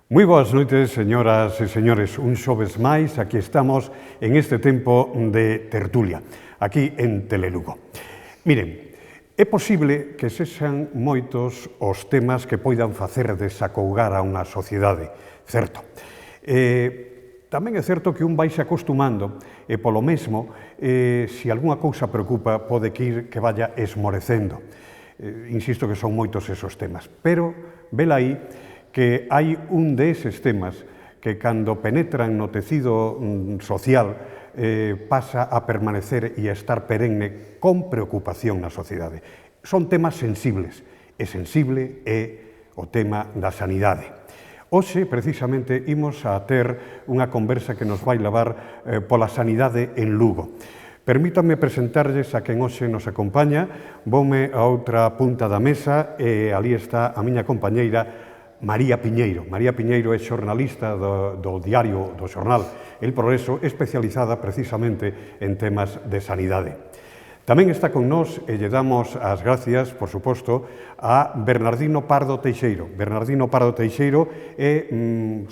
Moi boas noites, señoras e señores. Un xoves máis, aquí estamos en este tempo de tertulia, aquí en Telelugo. Miren, é posible que sexan moitos os temas que poidan facer desacougar a unha sociedade, certo. Tamén é certo que un vaise acostumando e polo mesmo, se algunha cousa preocupa, pode que vaya esmorecendo. Insisto que son moitos esos temas, pero vela aí que hai un deses temas que cando penetran no tecido social pasa a permanecer e a estar perenne con preocupación na sociedade. Son temas sensibles, e sensible é o tema da sanidade. Hoxe, precisamente, imos a ter unha conversa que nos vai levar pola sanidade en Lugo. Permítanme presentarlles a quen hoxe nos acompaña, voume a outra punta da mesa e ali está a miña compañeira María Piñeiro. María Piñeiro é xornalista do diario, do xornal El Progreso, especializada precisamente en temas de sanidade. Tamén está con nós e lle damos as gracias, por suposto, a Bernardino Pardo Teixeiro. Bernardino Pardo Teixeiro é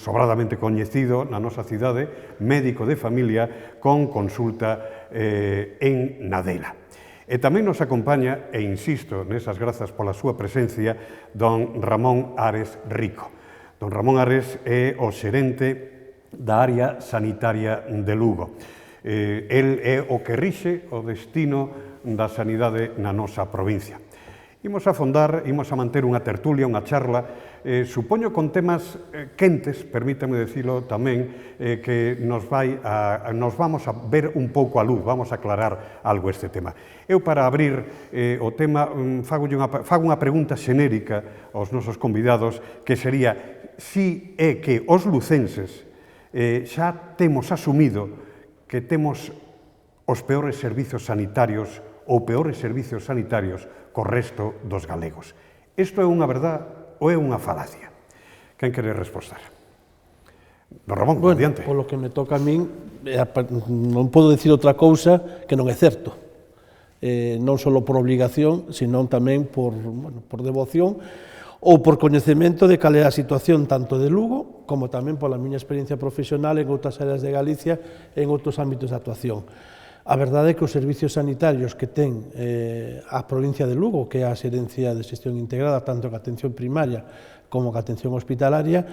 sobradamente coñecido na nosa cidade, médico de familia con consulta en Nadela. E tamén nos acompaña, e insisto nesas grazas pola súa presencia, don Ramón Ares Rico. Don Ramón Ares é o xerente da área sanitaria de Lugo. El é o que rixe o destino da sanidade na nosa provincia. Imos a fondar, imos a manter unha tertulia, unha charla, supoño con temas quentes, permítame decirlo tamén, que nos vamos a ver un pouco a luz, vamos a aclarar algo este tema. Eu, para abrir o tema, fago unha pregunta xenérica aos nosos convidados, que sería si é que os lucenses xa temos asumido que temos os peores servizos sanitarios ou peores servizos sanitarios co resto dos galegos. Isto é unha verdade ou é unha falacia? Quen quere respostar? Don Ramón, adiante. Polo que me toca a min, non podo dicir outra cousa que non é certo. Non só por obligación, senón tamén por devoción ou por coñecemento de cal é a situación tanto de Lugo como tamén pola miña experiencia profesional en outras áreas de Galicia e en outros ámbitos de actuación. A verdade é que os servicios sanitarios que ten a provincia de Lugo, que é a Xerencia de Xestión Integrada, tanto que a atención primaria como que a atención hospitalaria,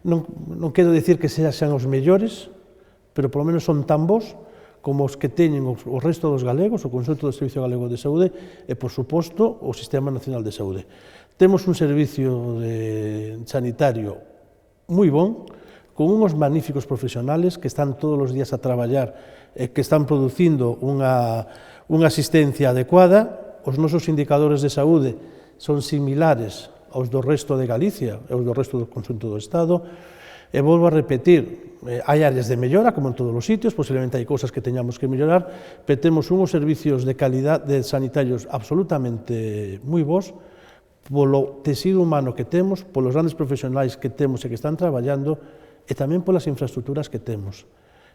non quero dicir que sean os mellores, pero polo menos son tan bons como os que teñen o resto dos galegos, o Consello do Servicio Galego de Saúde e, por suposto, o Sistema Nacional de Saúde. Temos un servicio sanitario moi bon, con uns magníficos profesionales que están todos os días a traballar e que están producindo unha asistencia adecuada. Os nosos indicadores de saúde son similares aos do resto de Galicia e aos do resto do conxunto do Estado. E volvo a repetir, hai áreas de mellora, como en todos os sitios, posiblemente hai cousas que teñamos que mellorar, pero temos uns servicios de calidade sanitarios absolutamente moi bons, polo tecido humano que temos, polos grandes profesionais que temos e que están traballando, e tamén polas infraestructuras que temos.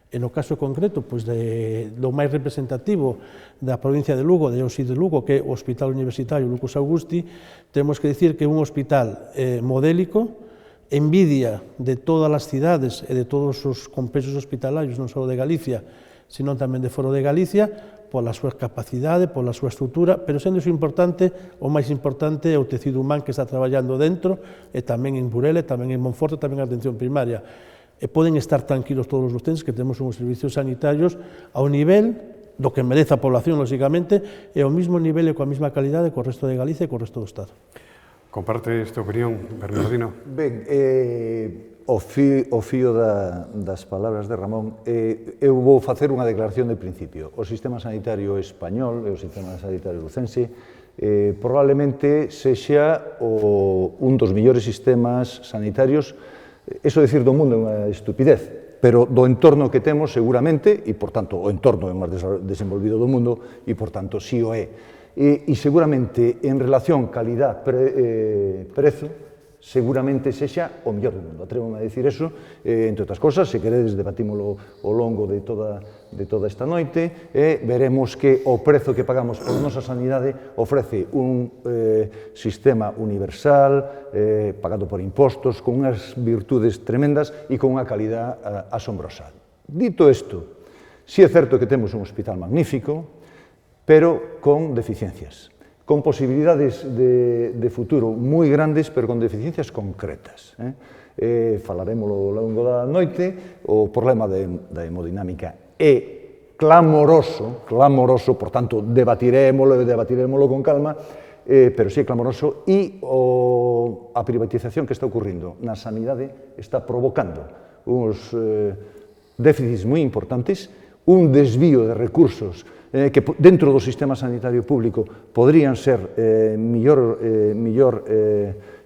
E no caso concreto, do máis representativo da provincia de Lugo, de OSI de Lugo, que é o Hospital Universitario Lucas Augusti, temos que dicir que é un hospital modélico, envidia de todas as cidades e de todos os complexos hospitalarios, non só de Galicia, senón tamén de fora de Galicia, pola súa capacidade, pola súa estrutura, pero sendo iso importante, o máis importante é o tecido humano que está traballando dentro, e tamén en Burela, tamén en Monforte, tamén a atención primaria. E poden estar tranquilos todos os lucenses que temos uns servicios sanitarios ao nivel do que merece a población, lógicamente, e ao mesmo nivel e coa mesma calidade co resto de Galicia e co resto do Estado. Comparte esta opinión, Bernardino? Ben, o fío das palabras de Ramón, eu vou facer unha declaración de principio. O sistema sanitario español e o sistema sanitario lucense probablemente sexa un dos mellores sistemas sanitarios. Eso decir do mundo é unha estupidez, pero do entorno que temos seguramente, e por tanto o entorno é máis desenvolvido do mundo, e por tanto si o é. E seguramente en relación calidad-prezo seguramente sexa o mellor do mundo. Atrévome a dicir eso, entre outras cosas, se queredes debatímolo ao longo de toda esta noite, veremos que o prezo que pagamos por nosa sanidade ofrece un sistema universal, pagado por impostos, con unhas virtudes tremendas e con unha calidad asombrosa. Dito isto, si é certo que temos un hospital magnífico, pero con deficiencias, con posibilidades de futuro moi grandes, pero con deficiencias concretas. Falaremos ao longo da noite, o problema da hemodinámica é clamoroso, por tanto, debatiremoslo con calma, pero sí é clamoroso, e a privatización que está ocurrindo na sanidade está provocando uns déficits moi importantes, un desvío de recursos que dentro do sistema sanitario público podrían ser mellor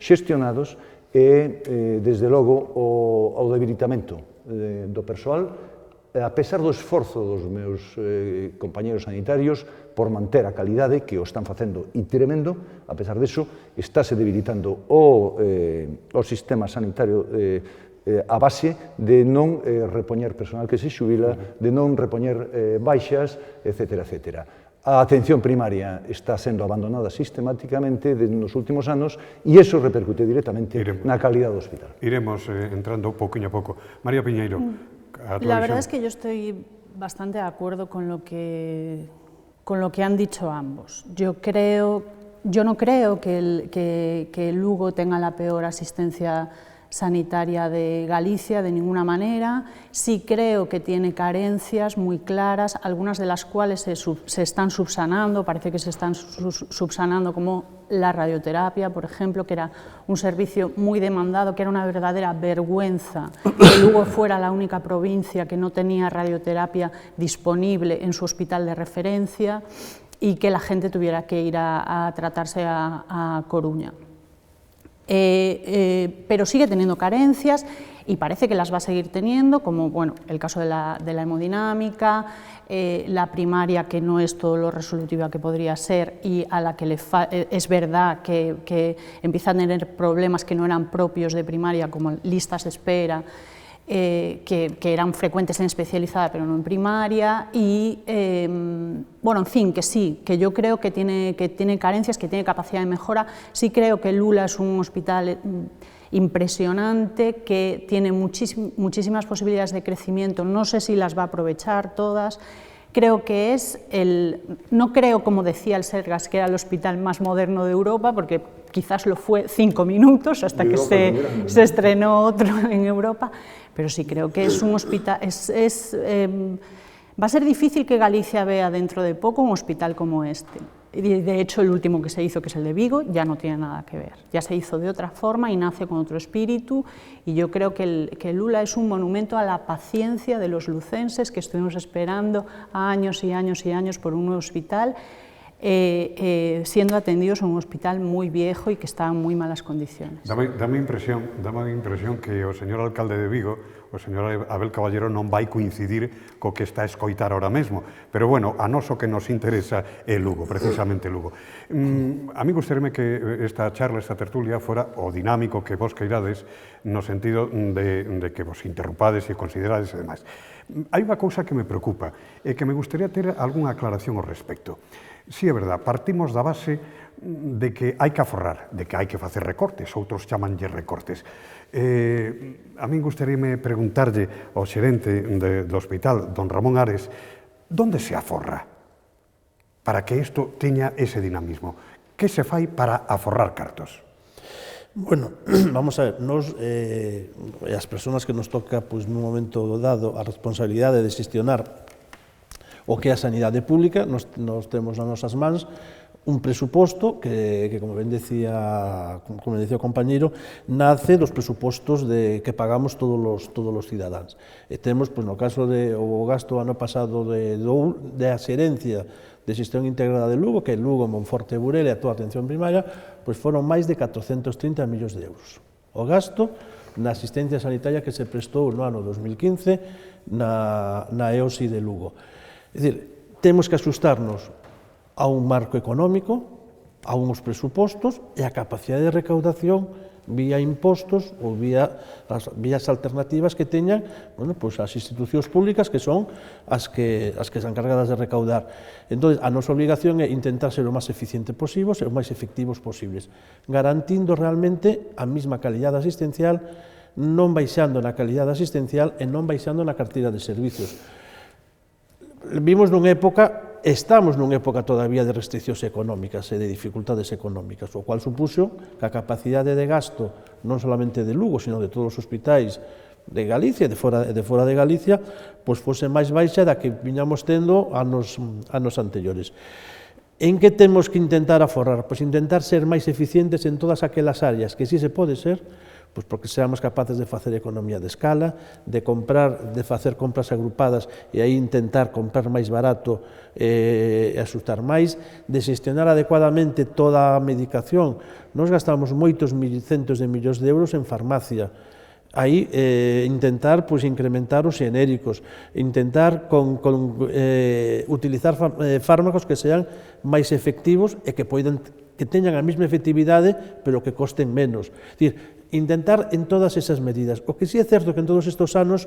xestionados e, desde logo, o debilitamento do persoal, a pesar do esforzo dos meus compañeros sanitarios por manter a calidade que o están facendo e tremendo, a pesar deso, estáse debilitando o sistema sanitario a base de non repoñer personal que se xubila, de non repoñer baixas, etc. A atención primaria está sendo abandonada sistemáticamente nos últimos anos e iso repercute directamente na calidad do hospital. Iremos entrando pouquinho a pouco. María Piñeiro, la verdad es que yo estoy bastante de acuerdo con lo que han dicho ambos. Yo no creo que Lugo tenga la peor asistencia sanitaria de Galicia, de ninguna manera. Sí creo que tiene carencias muy claras, algunas de las cuales se están subsanando, parece que se están subsanando, como la radioterapia, por ejemplo, que era un servicio muy demandado, que era una verdadera vergüenza que Lugo fuera la única provincia que no tenía radioterapia disponible en su hospital de referencia y que la gente tuviera que ir a tratarse a Coruña. Pero sigue teniendo carencias y parece que las va a seguir teniendo, como bueno, el caso de la hemodinámica, la primaria, que no es todo lo resolutiva que podría ser y a la que es verdad que empieza a tener problemas que no eran propios de primaria, como listas de espera, que eran frecuentes en especializada pero no en primaria, y bueno, en fin, que sí, que yo creo que tiene carencias, que tiene capacidad de mejora. Sí creo que Lula es un hospital impresionante, que tiene muchísimas posibilidades de crecimiento, no sé si las va a aprovechar todas. Creo que no creo, como decía el Sergas, que era el hospital más moderno de Europa, porque quizás lo fue 5 minutos hasta que se estrenó otro en Europa, pero sí creo que es un hospital, va a ser difícil que Galicia vea dentro de poco un hospital como este. Y de hecho, el último que se hizo, que es el de Vigo, ya no tiene nada que ver. Ya se hizo de otra forma y nace con otro espíritu, y yo creo que Lula es un monumento a la paciencia de los lucenses, que estuvimos esperando años y años y años por un nuevo hospital, siendo atendidos en un hospital muy viejo y que está en muy malas condiciones. Dame impresión que o señor alcalde de Vigo, o señor Abel Caballero, non vai coincidir co que está a escoitar ahora mesmo, pero bueno, a nós o que nos interesa é Lugo, precisamente Lugo. A mí gustaríame que esta charla, esta tertulia, fora o dinámico que vos queirades, no sentido de que vos interrumpades e considerades e demais. Hai unha cousa que me preocupa, e que me gustaría ter algunha aclaración ao respecto. Si é verdad, partimos da base de que hai que aforrar, de que hai que facer recortes, outros chamanlle recortes. A min gustaríame preguntarlle ao xerente do hospital, don Ramón Ares, onde se aforra para que isto teña ese dinamismo? Que se fai para aforrar cartos? Bueno, vamos a ver, nos, as persoas que nos toca, pois, nun momento dado, a responsabilidade de xestionar o que é a sanidade pública, nos temos nas nosas mans un presuposto que como ben decía o compañeiro, nace dos presupostos que pagamos todos os cidadáns. E temos, pois, no caso do gasto ano pasado da xerencia de xestión integrada de Lugo, que é Lugo, Monforte e Burela e a toda a atención primaria, pois foron máis de 430 millóns de euros. O gasto na asistencia sanitaria que se prestou no ano 2015 na EOSI de Lugo. É dicir, temos que asustarnos a un marco económico, a uns presupostos e a capacidade de recaudación vía impostos ou vía as vías alternativas que teñan, bueno, pois as institucións públicas que son as que están encargadas de recaudar. Entón, a nosa obligación é intentar ser o máis eficiente posible e o máis efectivos posibles, garantindo realmente a mesma calidade asistencial, non baixando na calidade asistencial e non baixando na carteira de servicios. Vimos nunha época, estamos nunha época todavía de restriccións económicas e de dificultades económicas, o cual supuxo que a capacidade de gasto non solamente de Lugo, sino de todos os hospitais de Galicia e de fora de Galicia, pois fose máis baixa da que viñamos tendo anos anteriores. En que temos que intentar aforrar? Pois intentar ser máis eficientes en todas aquelas áreas que sí se pode ser, pois porque seamos capaces de facer economía de escala, de facer compras agrupadas e aí intentar comprar máis barato e asustar máis, de xestionar adecuadamente toda a medicación. Nos gastamos moitos centos de millóns de euros en farmacia, aí intentar incrementar os xenéricos, intentar utilizar fármacos que sean máis efectivos e que teñan a mesma efectividade, pero que costen menos. É dicir, intentar en todas esas medidas. O que sí é certo que en todos estes anos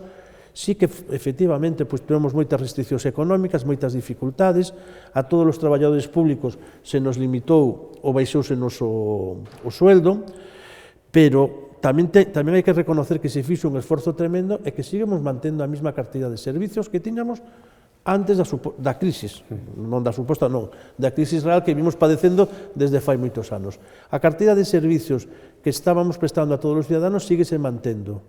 sí que efectivamente temos moitas restriccións económicas, moitas dificultades, a todos os traballadores públicos se nos limitou ou baixouse o sueldo, pero tamén hai que reconocer que se fixo un esforzo tremendo e que seguimos mantendo a mesma carteira de servicios que tiñamos antes da crisis, non da suposta, non, da crisis real que vimos padecendo desde fai moitos anos. A carteira de servicios que estábamos prestando a todos os ciudadanos síguese mantendo,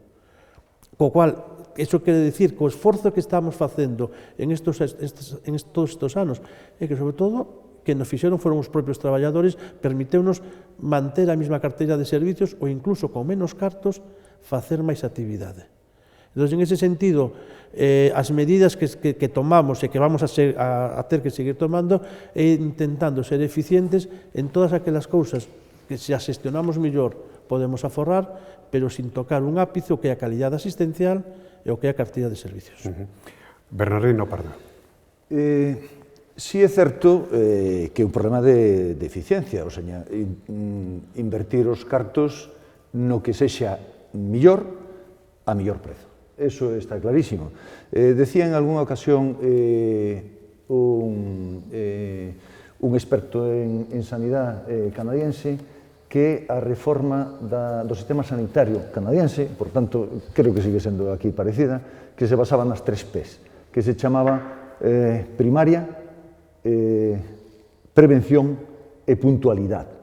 co cual, iso quere dicir que o esforzo que estamos facendo en todos estes anos é que, sobre todo, que nos fixeron foron os propios traballadores, permiteunos manter a mesma carteira de servicios ou incluso con menos cartos facer máis actividade. Entón, en ese sentido, as medidas que tomamos e que vamos a ter que seguir tomando é intentando ser eficientes en todas aquelas cousas que se as xestionamos mellor podemos aforrar, pero sin tocar un ápice o que é a calidade asistencial e o que é a carteira de servicios. Bernardino Pardo. Si é certo que é un problema de eficiencia, ou seja, invertir os cartos no que sexa mellor a mellor prezo. Eso está clarísimo. Decía en algunha ocasión un experto en sanidade canadiense que a reforma do sistema sanitario canadiense, por tanto, creo que sigue sendo aquí parecida, que se basaba nas 3 P's, que se chamaba primaria, prevención e puntualidade.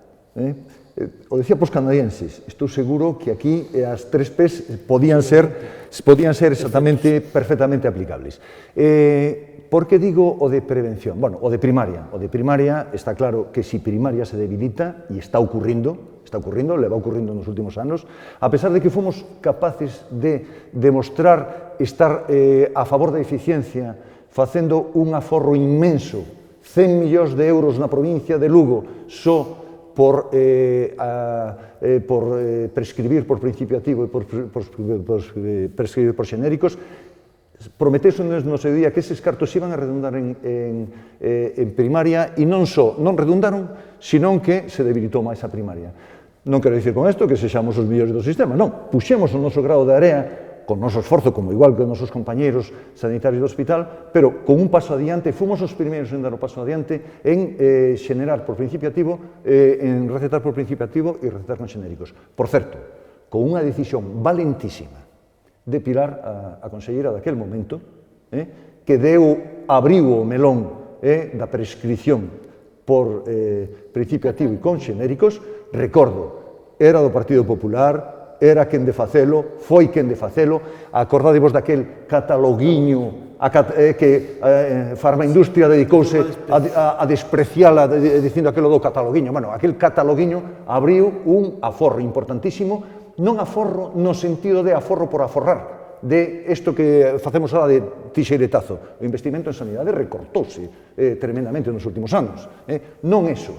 O decía pos canadienses, estou seguro que aquí as 3 P's podían ser exactamente, perfectamente aplicables. Por que digo o de prevención? Bueno, o de primaria. O de primaria está claro que si primaria se debilita, e está ocurrindo, leva ocurrindo nos últimos anos, a pesar de que fomos capaces de demostrar estar a favor da eficiencia, facendo un aforro inmenso, 100 millóns de euros na provincia de Lugo, só por prescribir por principio activo e por prescribir por xenéricos, prometeuse no seu día que eses cartos iban a redundar en primaria e non só non redundaron, senón que se debilitou máis a primaria. Non quero dicir con isto que sexamos os millores do sistema, non, puxemos o noso grao de area con noso esforzo, como igual que os nosos compañeros sanitarios do hospital, pero con un paso adiante, fomos os primeiros en dar o paso adiante en xenerar por principio activo, en recetar por principio activo e recetar con xenéricos. Por certo, con unha decisión valentísima de Pilar, a conselleira daquel momento, que abriu o melón da prescripción por principio activo e con xenéricos. Recordo, era do Partido Popular, era quen de facelo, foi quen de facelo, acordadevos daquel cataloguiño que Farmaindustria dedicouse a despreciala dicindo aquilo do cataloguiño. Bueno, aquel cataloguiño abriu un aforro importantísimo, non aforro no sentido de aforro por aforrar, de isto que facemos ahora de tixeiretazo. O investimento en sanidade recortouse tremendamente nos últimos anos. Non eso,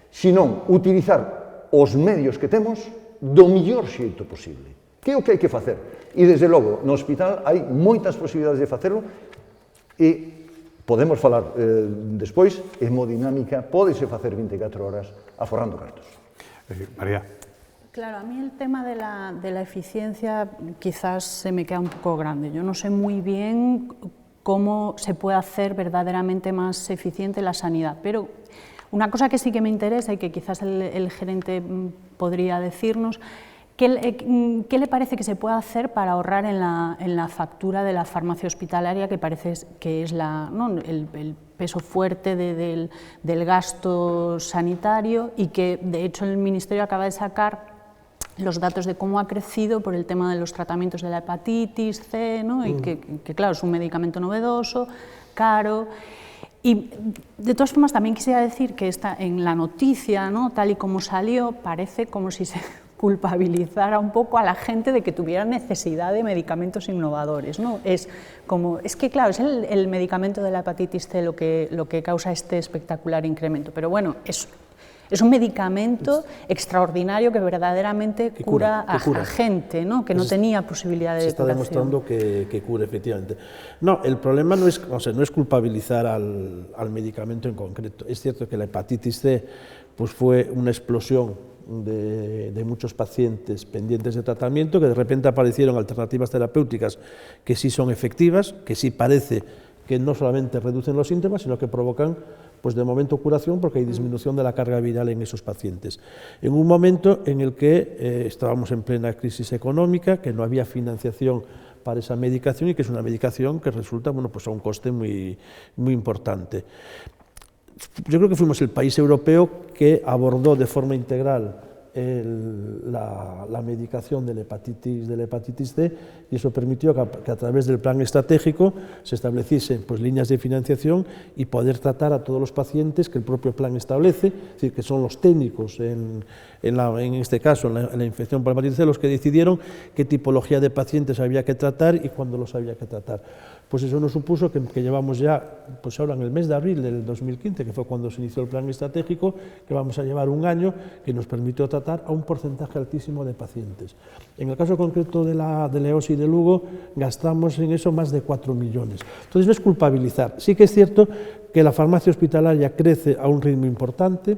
senón utilizar os medios que temos do mellor xeito posible. Que é o que hai que facer? E, desde logo, no hospital hai moitas posibilidades de facelo e podemos falar despois, hemodinámica pódese facer 24 horas aforrando cartos. María. Claro, a mí el tema de la eficiencia quizás se me queda un poco grande. Yo no sé muy bien cómo se puede hacer verdaderamente más eficiente la sanidad, pero una cosa que sí que me interesa y que quizás el gerente podría decirnos, ¿qué le parece que se puede hacer para ahorrar en la factura de la farmacia hospitalaria, que parece que es el peso fuerte del gasto sanitario, y que de hecho el Ministerio acaba de sacar los datos de cómo ha crecido por el tema de los tratamientos de la hepatitis C, ¿no? Y que claro, es un medicamento novedoso, caro. Y de todas formas también quisiera decir que en la noticia, ¿no?, tal y como salió, parece como si se culpabilizara un poco a la gente de que tuviera necesidad de medicamentos innovadores, ¿no? Es que claro, es el medicamento de la hepatitis C lo que causa este espectacular incremento, pero bueno, es un medicamento extraordinario que verdaderamente cura a gente, ¿no?, que no tenía posibilidad de curación. Se está demostrando que cura, efectivamente. No, el problema no es culpabilizar al medicamento en concreto. Es cierto que la hepatitis C pues fue una explosión de muchos pacientes pendientes de tratamiento, que de repente aparecieron alternativas terapéuticas que sí son efectivas, que sí parece que no solamente reducen los síntomas, sino que provocan, pues de momento, curación, porque hay disminución de la carga viral en esos pacientes. En un momento en el que estábamos en plena crisis económica, que no había financiación para esa medicación y que es una medicación que resulta, bueno, pues a un coste muy importante. Yo creo que fuimos el país europeo que abordó de forma integral la medicación de la hepatitis C, y eso permitió que a través del plan estratégico se estableciesen pues líneas de financiación y poder tratar a todos los pacientes que el propio plan establece, es decir, que son los técnicos, en este caso en la infección por hepatitis C, los que decidieron qué tipología de pacientes había que tratar y cuándo los había que tratar. Pues eso nos supuso que llevamos ya, pues ahora en el mes de abril del 2015, que fue cuando se inició el plan estratégico, que vamos a llevar un año que nos permitió tratar a un porcentaje altísimo de pacientes. En el caso concreto de la EOSI de Lugo, gastamos en eso más de 4 millones. Entonces no es culpabilizar. Sí que es cierto que la farmacia hospitalaria crece a un ritmo importante,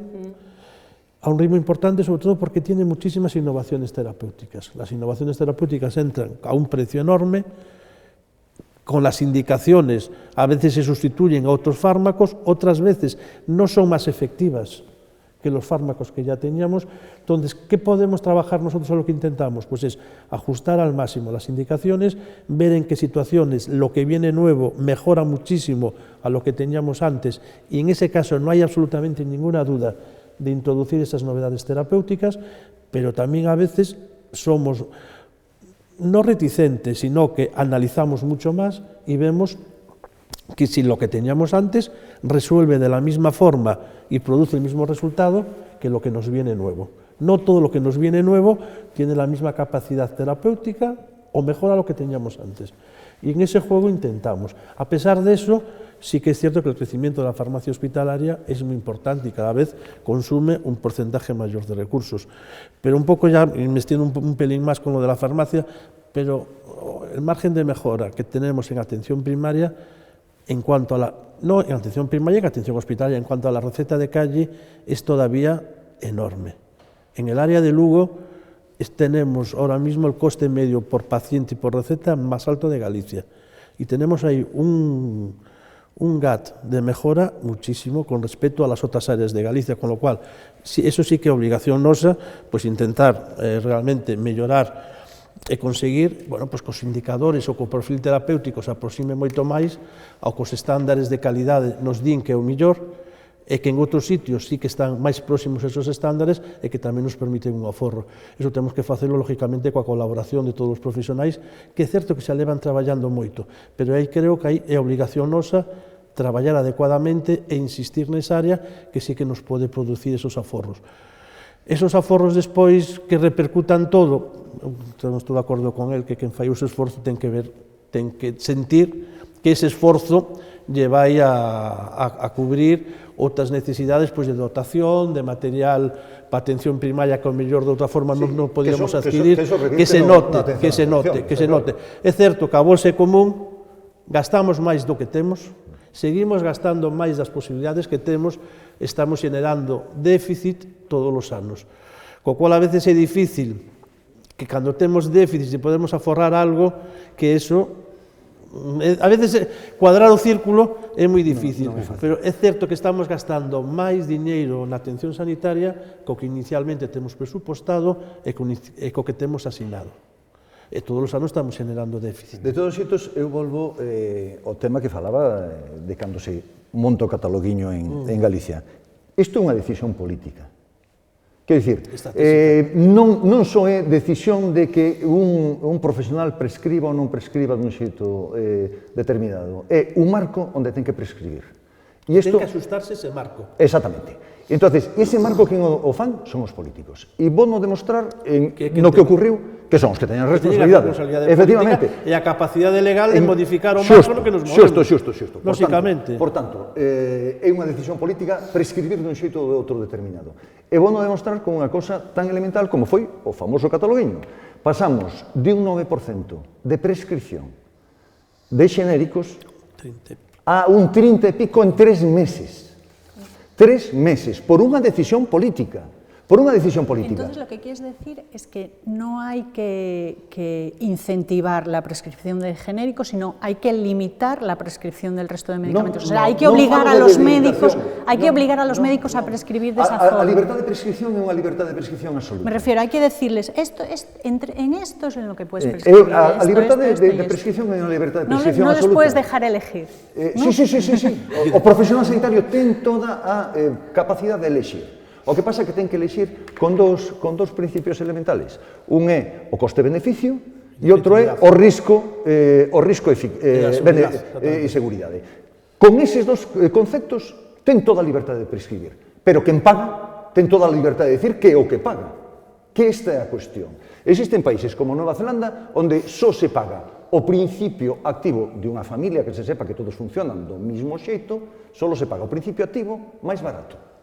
sobre todo porque tiene muchísimas innovaciones terapéuticas. Las innovaciones terapéuticas entran a un precio enorme, con las indicaciones a veces se sustituyen a otros fármacos, otras veces no son más efectivas que los fármacos que ya teníamos. Entonces, ¿qué podemos trabajar nosotros? O lo que intentamos pues es ajustar al máximo las indicaciones, ver en qué situaciones lo que viene nuevo mejora muchísimo a lo que teníamos antes, y en ese caso no hay absolutamente ninguna duda de introducir esas novedades terapéuticas, pero también a veces somos no reticentes, sino que analizamos mucho más y vemos que si lo que teníamos antes resuelve de la misma forma y produce el mismo resultado que lo que nos viene nuevo. No todo lo que nos viene nuevo tiene la misma capacidad terapéutica o mejora lo que teníamos antes. Y en ese juego intentamos. A pesar de eso, sí que es cierto que el crecimiento de la farmacia hospitalaria es muy importante y cada vez consume un porcentaje mayor de recursos. Pero un poco ya, me extiendo un pelín más con lo de la farmacia, pero el margen de mejora que tenemos en atención primaria, en cuanto a no en atención primaria, en atención hospitalaria, en cuanto a la receta de calle, es todavía enorme. En el área de Lugo tenemos ahora mismo el coste medio por paciente y por receta más alto de Galicia. Y tenemos ahí un gap de mejora muchísimo con respecto a las otras áreas de Galicia, con lo cual, eso sí que es obligación nosa, pues intentar realmente mellorar e conseguir, bueno, pues cos indicadores ou co perfil terapéutico se aproxime moito máis ao cos estándares de calidade nos din que é o millor, e que en outros sitios sí que están máis próximos a esos estándares e que tamén nos permiten un aforro. Iso temos que facelo, lógicamente, coa colaboración de todos os profesionais, que é certo que se levan traballando moito, pero aí creo que aí é obligación nosa traballar adecuadamente e insistir nesa área que sí que nos pode producir esos aforros. Esos aforros despois que repercutan todo, non estou de acordo con el, que quen fai o esforzo ten que sentir que ese esforzo lle vai a cubrir outras necesidades pois, de dotación, de material para atención primaria que ao mellor de outra forma non podíamos adquirir, que se note. É certo que a bolsa é común, gastamos máis do que temos, seguimos gastando máis das posibilidades que temos, estamos generando déficit todos os anos. Co cual, a veces é difícil que cando temos déficit e podemos aforrar algo, que eso, a veces cuadrar o círculo é moi difícil, pero é certo que estamos gastando máis diñeiro na atención sanitaria co que inicialmente temos presupostado e co que temos asignado. E todos os anos estamos generando déficit. De todos os xeitos, eu volvo ao tema que falaba de cando se monta o cataloguiño en Galicia. Isto é unha decisión política. Quer dicir, non só é decisión de que un profesional prescriba ou non prescriba dun xeito determinado. É un marco onde ten que prescribir. Ten que asustarse ese marco. Exactamente. Entonces, ese marco que o fan son os políticos. E vou no demostrar no que ocurriu que son os que teñen responsabilidade. Efectivamente. E a capacidade legal de modificar o marco no que nos movemos. Xusto. Lóxicamente. Por tanto, é unha decisión política prescribir dun xeito ou de outro determinado. E vou no demostrar con unha cosa tan elemental como foi o famoso cataloguiño. Pasamos de un 9% de prescripción de xenéricos a un 30 e pico en 3 meses. 3 meses, por unha decisión política. Por unha decisión política. Entonces, lo que quieres decir es que no hay que incentivar la prescripción de genéricos, sino hay que limitar la prescripción del resto de medicamentos. O sea, hay que obligar a los médicos, a prescribir de esa forma. A libertad de prescripción é unha libertad de prescripción absoluta. Me refiero, hay que decirles, en esto es en lo que puedes prescribir. A libertad de prescripción é unha libertad de prescripción absoluta. No les puedes dejar elegir. Sí. O profesional sanitario ten toda a capacidade de elegir. O que pasa é que ten que elegir con dous principios elementales. Un é o coste-beneficio e outro é o risco e seguridade. Con eses dos conceptos ten toda a libertade de prescribir, pero quen paga ten toda a libertade de decir que é o que paga, que esta é a cuestión. Existen países como Nova Zelanda onde só se paga o principio activo de unha familia, que se sepa que todos funcionan do mismo xeito, só se paga o principio activo máis barato.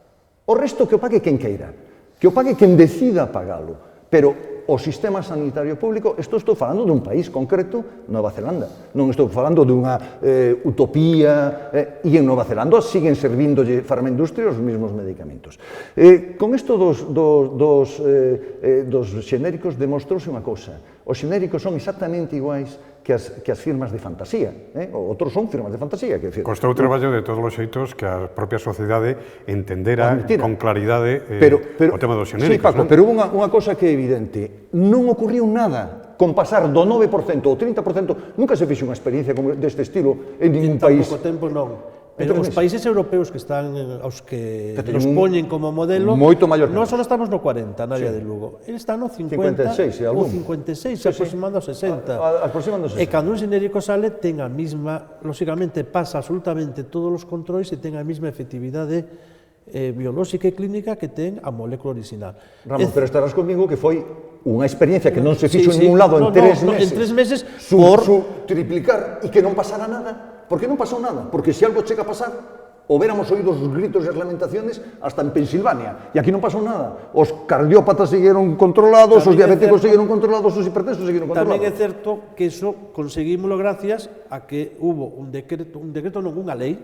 O resto que o pague quen queira, que o pague quen decida pagalo, pero o sistema sanitario público, estou falando dun país concreto, Nova Zelanda, non estou falando dunha utopía, e en Nova Zelanda siguen servindolle farmaindustria os mesmos medicamentos. Con isto dos xenéricos demostrouse unha cousa, os xenéricos son exactamente iguais que as firmas de fantasía, outros son firmas de fantasía. Costou traballo de todos os xeitos que a propia sociedade entendera con claridade o tema dos xenéricos. Sí, Paco, pero hubo unha cosa que é evidente, non ocurriu nada con pasar do 9% ao 30%, nunca se fixe unha experiencia deste estilo en ningún país. En tan pouco tempo non. Pero os países europeos que están, aos que nos poñen como modelo, non só estamos no 40, na área de Lugo, eles están no 50 ou 56, aproximando a 60. E cando un xenérico sale, ten a mesma, lóxicamente pasa absolutamente todos os controis e ten a mesma efectividade biolóxica e clínica que ten a molécula original. Ramón, pero estarás conmigo que foi unha experiencia que non se fixo en ningún lado en 3 meses. En 3 meses, por triplicar e que non pasara nada. Por que non pasou nada? Porque se algo chega a pasar, hubiéramos oído os gritos e as lamentaciones hasta en Pensilvania, e aquí non pasou nada. Os cardiópatas seguiron controlados, os diabéticos seguiron controlados, os hipertensos seguiron controlados. Tamén é certo que iso conseguímoslo gracias a que hubo unha lei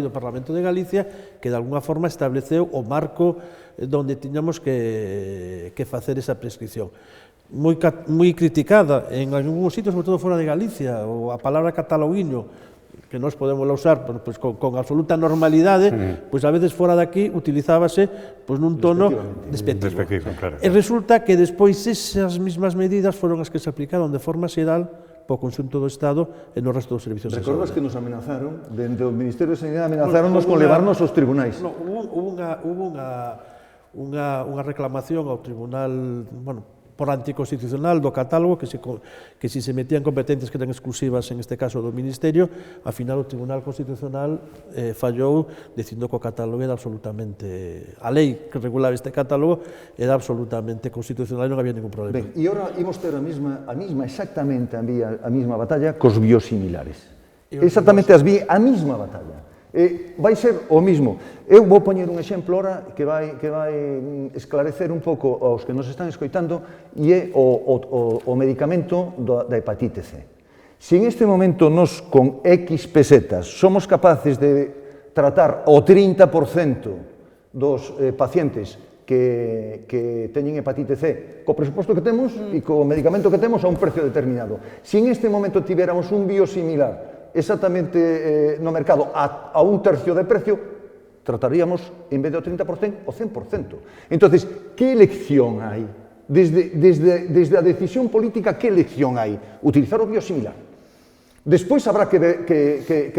do Parlamento de Galicia que de alguna forma estableceu o marco onde tiñamos que facer esa prescripción. Moi criticada en algúns sitios, sobre todo fora de Galicia, ou a palabra cataloguiño, que nós podemos usar pues, con absoluta normalidade, pois a veces fora de aquí utilizábase pues, nun tono despectivo. Claro. E resulta que despois esas mesmas medidas foron as que se aplicaron de forma xeral po conxunto do Estado e no resto dos servicios de saúde. Recordas que nos amenazaron, dentro do Ministerio de Sanidade amenazaronnos con levarnos aos tribunais? Hubo unha reclamación ao tribunal, por anticonstitucional do catálogo, que si se metían competencias que eran exclusivas, en este caso do Ministerio, ao final o Tribunal Constitucional fallou dicindo que o catálogo era absolutamente... A lei que regulaba este catálogo era absolutamente constitucional e non había ningún problema. Ben, e agora imos ter exactamente a mesma batalla cos biosimilares. Exactamente a mesma batalla. Vai ser o mismo. Eu vou poñer un exemplo ahora que vai esclarecer un pouco aos que nos están escoitando, e é o medicamento da hepatite C. Se en este momento nos con X pesetas somos capaces de tratar o 30% dos pacientes que teñen hepatite C co presuposto que temos e co medicamento que temos a un precio determinado. Se en este momento tiveramos un biosimilar exactamente no mercado a un tercio de precio, trataríamos, en vez do 30%, o 100%. Entonces, que elección hai? Desde a decisión política, que elección hai? Utilizar o biosimilar. Despois habrá que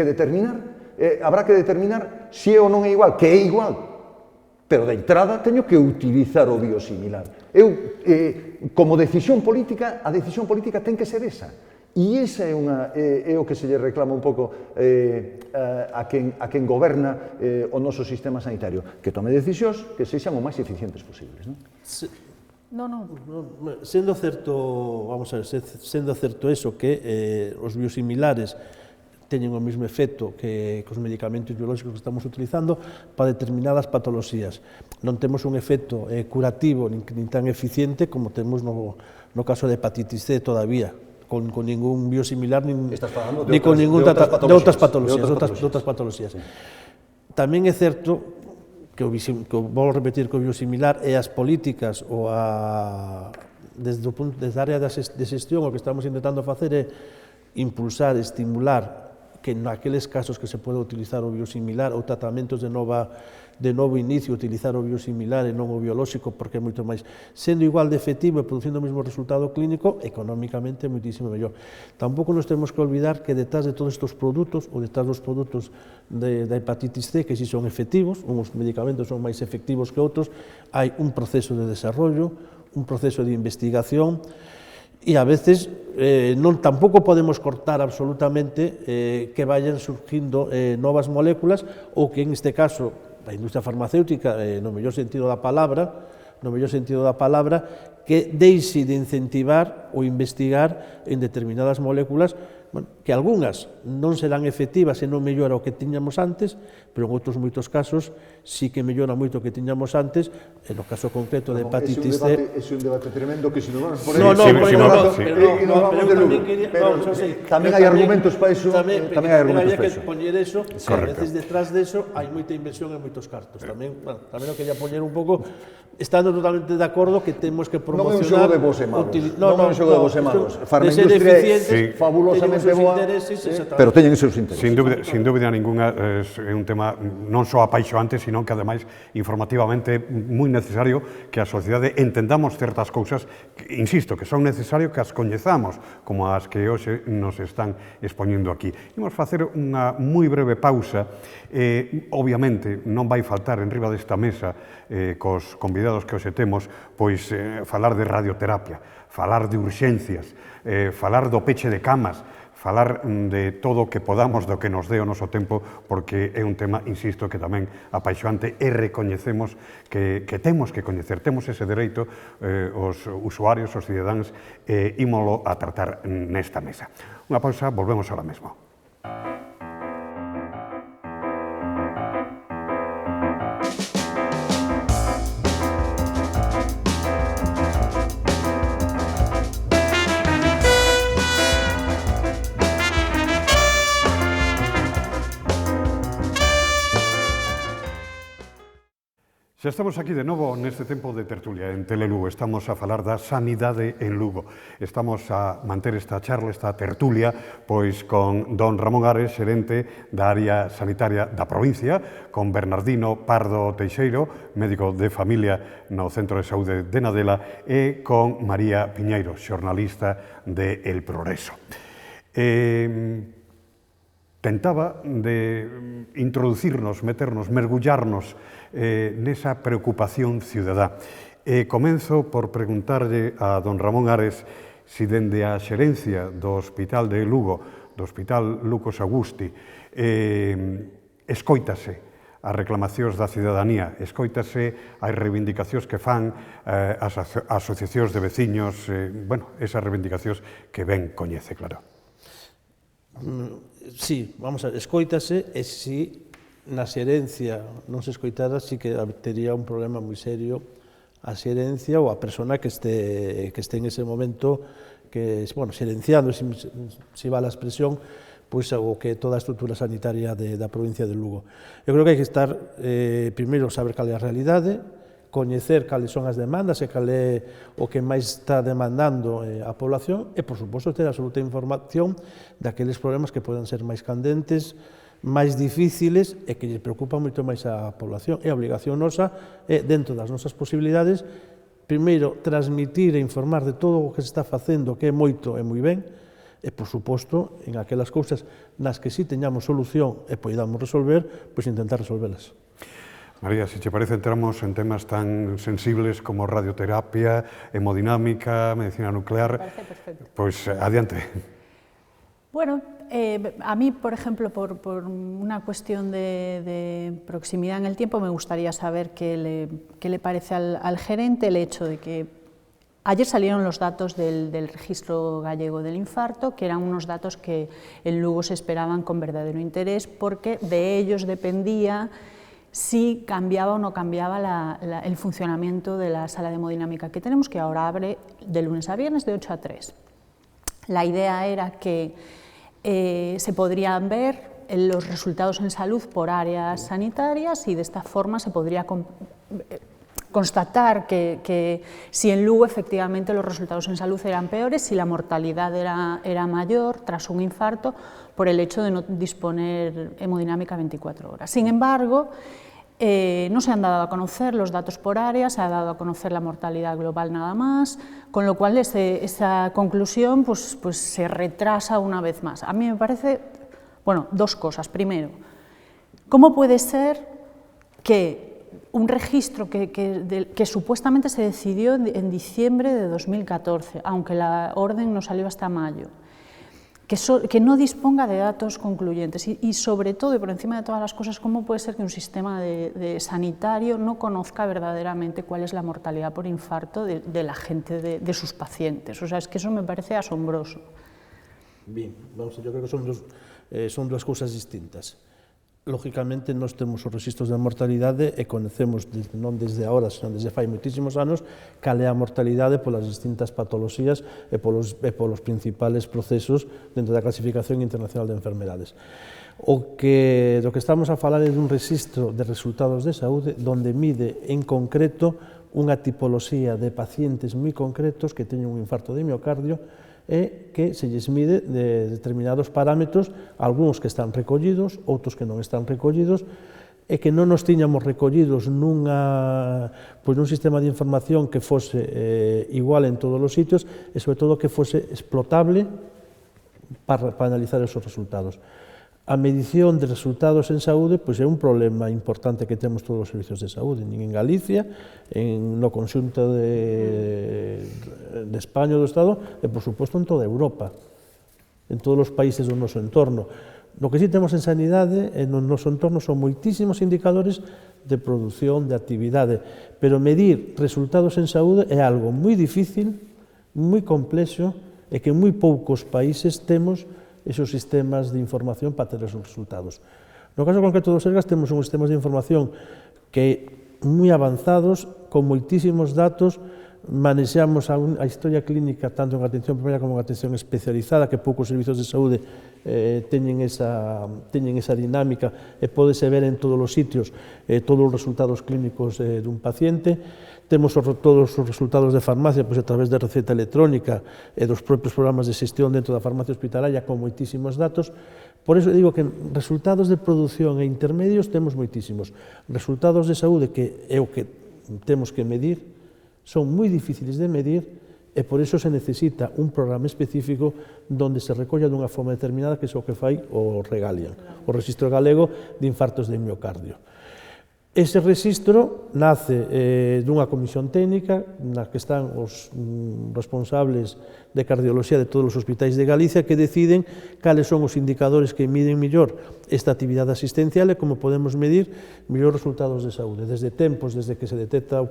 determinar se é ou non é igual, que é igual. Pero de entrada teño que utilizar o biosimilar. Como decisión política, a decisión política ten que ser esa. E esa é o que se lle reclama un pouco a quen goberna o noso sistema sanitario, que tome decisións que sexan o máis eficientes posibles. Sendo certo, vamos a ver, sendo certo eso, que os biosimilares teñen o mesmo efecto que os medicamentos biolóxicos que estamos utilizando para determinadas patoloxías. Non temos un efecto curativo nin tan eficiente como temos no caso de hepatitis C todavía, con ningún biosimilar nin con ningún de outras patoloxías. Tamén é certo que vou repetir que o biosimilar e as políticas ou desde a área de xestión o que estamos intentando facer é impulsar, estimular que naqueles casos que se pode utilizar o biosimilar ou tratamentos de novo inicio, utilizar o biosimilar e non o biolóxico, porque é moito máis, sendo igual de efectivo e producindo o mesmo resultado clínico, económicamente é moitísimo mellor. Tampouco nos temos que olvidar que detrás de todos estes produtos, ou detrás dos produtos da hepatitis C, que si son efectivos, uns medicamentos son máis efectivos que outros, hai un proceso de desarrollo, un proceso de investigación, e a veces tampouco podemos cortar absolutamente que vayan surgindo novas moléculas ou que en este caso a industria farmacéutica, no mellor sentido da palabra, que deixe de incentivar ou investigar en determinadas moléculas que algunhas non serán efectivas e non mellora o que tiñamos antes, pero en outros moitos casos sí que mellora moito o que tiñamos antes, e no caso concreto de hepatitis C. É un debate tremendo que se nos vamos por aí... Tamén hai argumentos para iso. Tamén hai que poñer eso, que a veces detrás de eso hai moita inversión e moitos cartos. Tamén o quería poñer un pouco, estando totalmente de acordo que temos que promocionar... Non é un xogo de vos e malos. Farmaindustria é fabulosamente boa, pero teñen os seus intereses. Sin dúbida ninguna, é un tema non só apaixoante, sino que, ademais, informativamente moi necesario que a sociedade entendamos certas cousas, insisto, que son necesario que as coñezamos, como as que hoxe nos están expoñendo aquí. Imos facer unha moi breve pausa. Obviamente, non vai faltar en riba desta mesa, cos convidados que hoxe temos, pois falar de radioterapia, falar de urxencias, falar do peche de camas, falar de todo o que podamos do que nos dé o noso tempo, porque é un tema, insisto, que tamén apaixoante e recoñecemos que temos que coñecer, temos ese dereito os usuarios, os cidadáns, e ímolo a tratar nesta mesa. Unha pausa, volvemos ahora mesmo. Xa estamos aquí de novo neste tempo de tertulia en Telelugo. Estamos a falar da sanidade en Lugo. Estamos a manter esta charla, esta tertulia, pois con don Ramón Ares, xerente da área sanitaria da provincia, con Bernardino Pardo Teixeiro, médico de familia no Centro de Saúde de Nadela, e con María Piñeiro, xornalista de El Progreso. Tentaba de introducirnos, meternos, mergullarnos nesa preocupación ciudadá. Comenzo por preguntarlle a don Ramón Ares si dende a xerencia do Hospital de Lugo, do Hospital Lucos Augusti, escóitase as reclamacións da cidadanía, escóitase as reivindicacións que fan as asociacións de veciños, esas reivindicacións que ben coñece, claro. Sí, vamos a ver, escóitase, e si na xerencia non se escoitara, sí que tería un problema moi serio a xerencia ou a persona que este en ese momento, xerenciando, se vale a expresión, pois o que toda a estrutura sanitaria da provincia de Lugo. Eu creo que hai que estar, primeiro, saber cal é a realidade, coñecer cales son as demandas e cal é o que máis está demandando a población e, por suposto, ter absoluta información daqueles problemas que poden ser máis candentes, máis difíciles e que lle preocupa moito máis a población. E a obligación nosa é, dentro das nosas posibilidades, primeiro, transmitir e informar de todo o que se está facendo, que é moito e moi ben, e, por suposto, en aquelas cousas nas que si teñamos solución e poidamos resolver, pois intentar resolvelas. María, si te parece, entramos en temas tan sensibles como radioterapia, hemodinámica, medicina nuclear. Me parece perfecto. Pues adiante. Bueno, a mí, por ejemplo, por una cuestión de proximidad en el tiempo, me gustaría saber qué le parece al gerente el hecho de que ayer salieron los datos del Registro Gallego del Infarto, que eran unos datos que en Lugo se esperaban con verdadero interés, porque de ellos dependía si cambiaba o no cambiaba el funcionamiento de la sala de hemodinámica que tenemos, que ahora abre de lunes a viernes de 8 a 3. La idea era que se podrían ver los resultados en salud por áreas sanitarias y de esta forma se podría constatar que si en Lugo efectivamente los resultados en salud eran peores, si la mortalidad era mayor tras un infarto por el hecho de no disponer hemodinámica 24 horas. Sin embargo, no se han dado a conocer los datos por área, se ha dado a conocer la mortalidad global nada más, con lo cual esa conclusión pues se retrasa una vez más. A mí me parece, bueno, dos cosas. Primero, ¿cómo puede ser que un registro que supuestamente se decidió en diciembre de 2014, aunque la orden no salió hasta mayo, que no disponga de datos concluyentes y sobre todo y por encima de todas las cosas, cómo puede ser que un sistema de sanitario no conozca verdaderamente cuál es la mortalidad por infarto de la gente, de sus pacientes? O sea, es que eso me parece asombroso. Bien, vamos, yo creo que son dúas cousas distintas. Lógicamente, nós temos os registros de mortalidade e conhecemos non desde agora, senón desde fai moitísimos anos, cal é a mortalidade polas distintas patoloxías e polos principales procesos dentro da clasificación internacional de enfermedades. Do que estamos a falar é dun registro de resultados de saúde onde mide en concreto unha tipoloxía de pacientes moi concretos que teñen un infarto de miocardio e que se lles mide de determinados parámetros, algúns que están recollidos, outros que non están recollidos, e que non nos tiñamos recollidos nun sistema de información que fose igual en todos os sitios e, sobre todo, que fose explotable para analizar esos resultados. A medición de resultados en saúde é un problema importante que temos todos os servicios de saúde, nin en Galicia, no conxunto de España ou do Estado, e, por suposto, en toda Europa, en todos os países do noso entorno. No que sí temos en sanidade, no noso entorno, son moitísimos indicadores de produción, de actividade, pero medir resultados en saúde é algo moi difícil, moi complexo, e que en moi poucos países temos esos sistemas de información para ter esos resultados. No caso concreto do Sergas temos uns sistemas de información que moi avanzados, con moitísimos datos, manexamos a historia clínica tanto en atención primaria como en atención especializada, que poucos servicios de saúde teñen esa dinámica e pódese ver en todos os sitios todos os resultados clínicos dun paciente. Temos todos os resultados de farmacia a través de receta electrónica e dos propios programas de xestión dentro da farmacia hospitalaria con moitísimos datos. Por iso digo que resultados de produción e intermedios temos moitísimos. Resultados de saúde, que é o que temos que medir, son moi difíciles de medir e por iso se necesita un programa específico onde se recolla dunha forma determinada, que é o que fai o Regalian, o Registro Galego de Infartos de Miocardio. Ese registro nace dunha comisión técnica na que están os responsables de cardioloxía de todos os hospitais de Galicia que deciden cales son os indicadores que miden mellor esta actividade asistencial e como podemos medir mellor resultados de saúde. Desde tempos, desde que se detecta o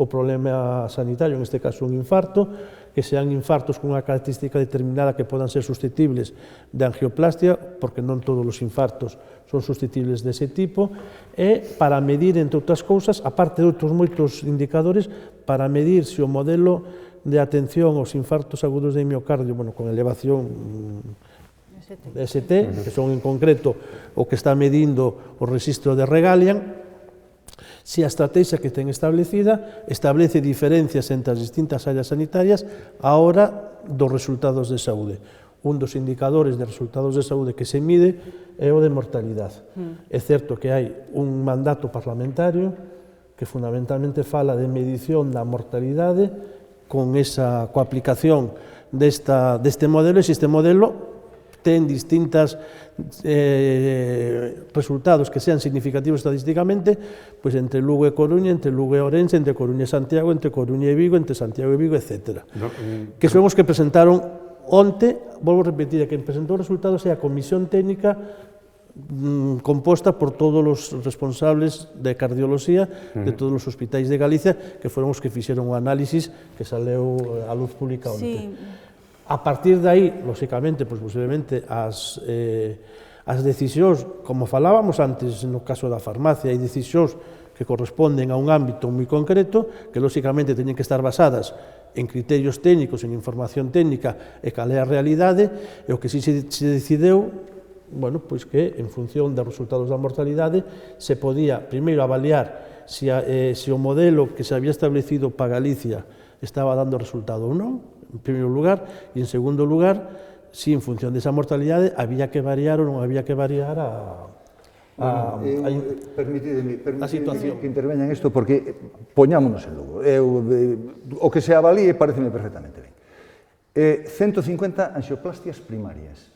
problema sanitario, en este caso un infarto, que sean infartos con unha característica determinada que podan ser susceptibles de angioplastia, porque non todos os infartos son susceptibles dese tipo, e para medir, entre outras cousas, aparte de outros moitos indicadores, para medir se o modelo de atención aos infartos agudos de miocardio, con elevación ST, que son en concreto o que está medindo o registro de Regalian, Si a estrategia que ten establecida establece diferencias entre as distintas áreas sanitarias a hora dos resultados de saúde. Un dos indicadores de resultados de saúde que se mide é o de mortalidade. É certo que hai un mandato parlamentario que fundamentalmente fala de medición da mortalidade coa aplicación deste modelo, e este modelo ten distintos resultados que sean significativos estadísticamente, pois entre Lugo e Coruña, entre Lugo e Ourense, entre Coruña e Santiago, entre Coruña e Vigo, entre Santiago e Vigo, etc. Que son os que presentaron onte, volvo a repetir, que presentou os resultados é a comisión técnica composta por todos os responsables de cardioloxía de todos os hospitais de Galicia, que foron os que fixeron o análisis que saleu á luz pública onte. A partir de aí, lóxicamente, posiblemente as decisións, como falábamos antes no caso da farmacia, hai decisións que corresponden a un ámbito moi concreto, que lóxicamente teñen que estar basadas en criterios técnicos, en información técnica e cal é a realidade, e o que si se decideu, bueno, pois que en función dos resultados da mortalidade se podía primeiro avaliar se o modelo que se había establecido para Galicia estaba dando resultado ou non, en primeiro lugar, e en segundo lugar, si en función desa mortalidade había que variar ou non había que variar Permitideme situación. que interveña en isto, porque poñámonos en Lugo. O que se avalíe pareceme perfectamente ben. 150 angioplastias primarias.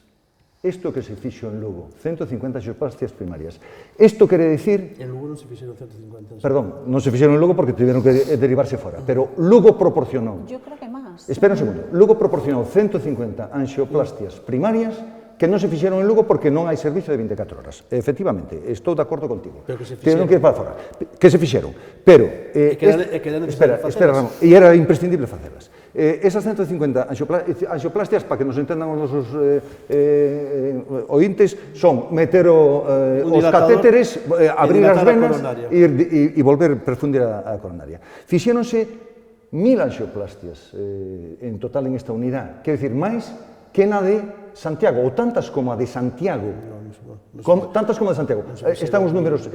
Isto que se fixo en Lugo, 150 angioplastias primarias. Isto quere dicir... En Lugo non se fixeron 150. Perdón, non se fixeron en Lugo porque tiveron que derivarse fora, pero Lugo proporcionou... Yo creo que más. Espera un segundo. Lugo proporcionou 150 angioplastias primarias que non se fixeron en Lugo porque non hai servicio de 24 horas. Efectivamente, estou de acordo contigo. Pero que se fixeron. Tiveron que ir para fora. Que se fixeron. Pero... espera, Ramón, e era imprescindible facelas. Esas 150 angioplastias, para que nos entendan os nosos ointes, son meter os catéteres, abrir as venas e volver perfundir a coronaria. Fixéronse 1000 angioplastias en total en esta unidade. Quero dicir, máis que na de Santiago, ou tantas como a de Santiago. Tantas como a de Santiago. Están os números,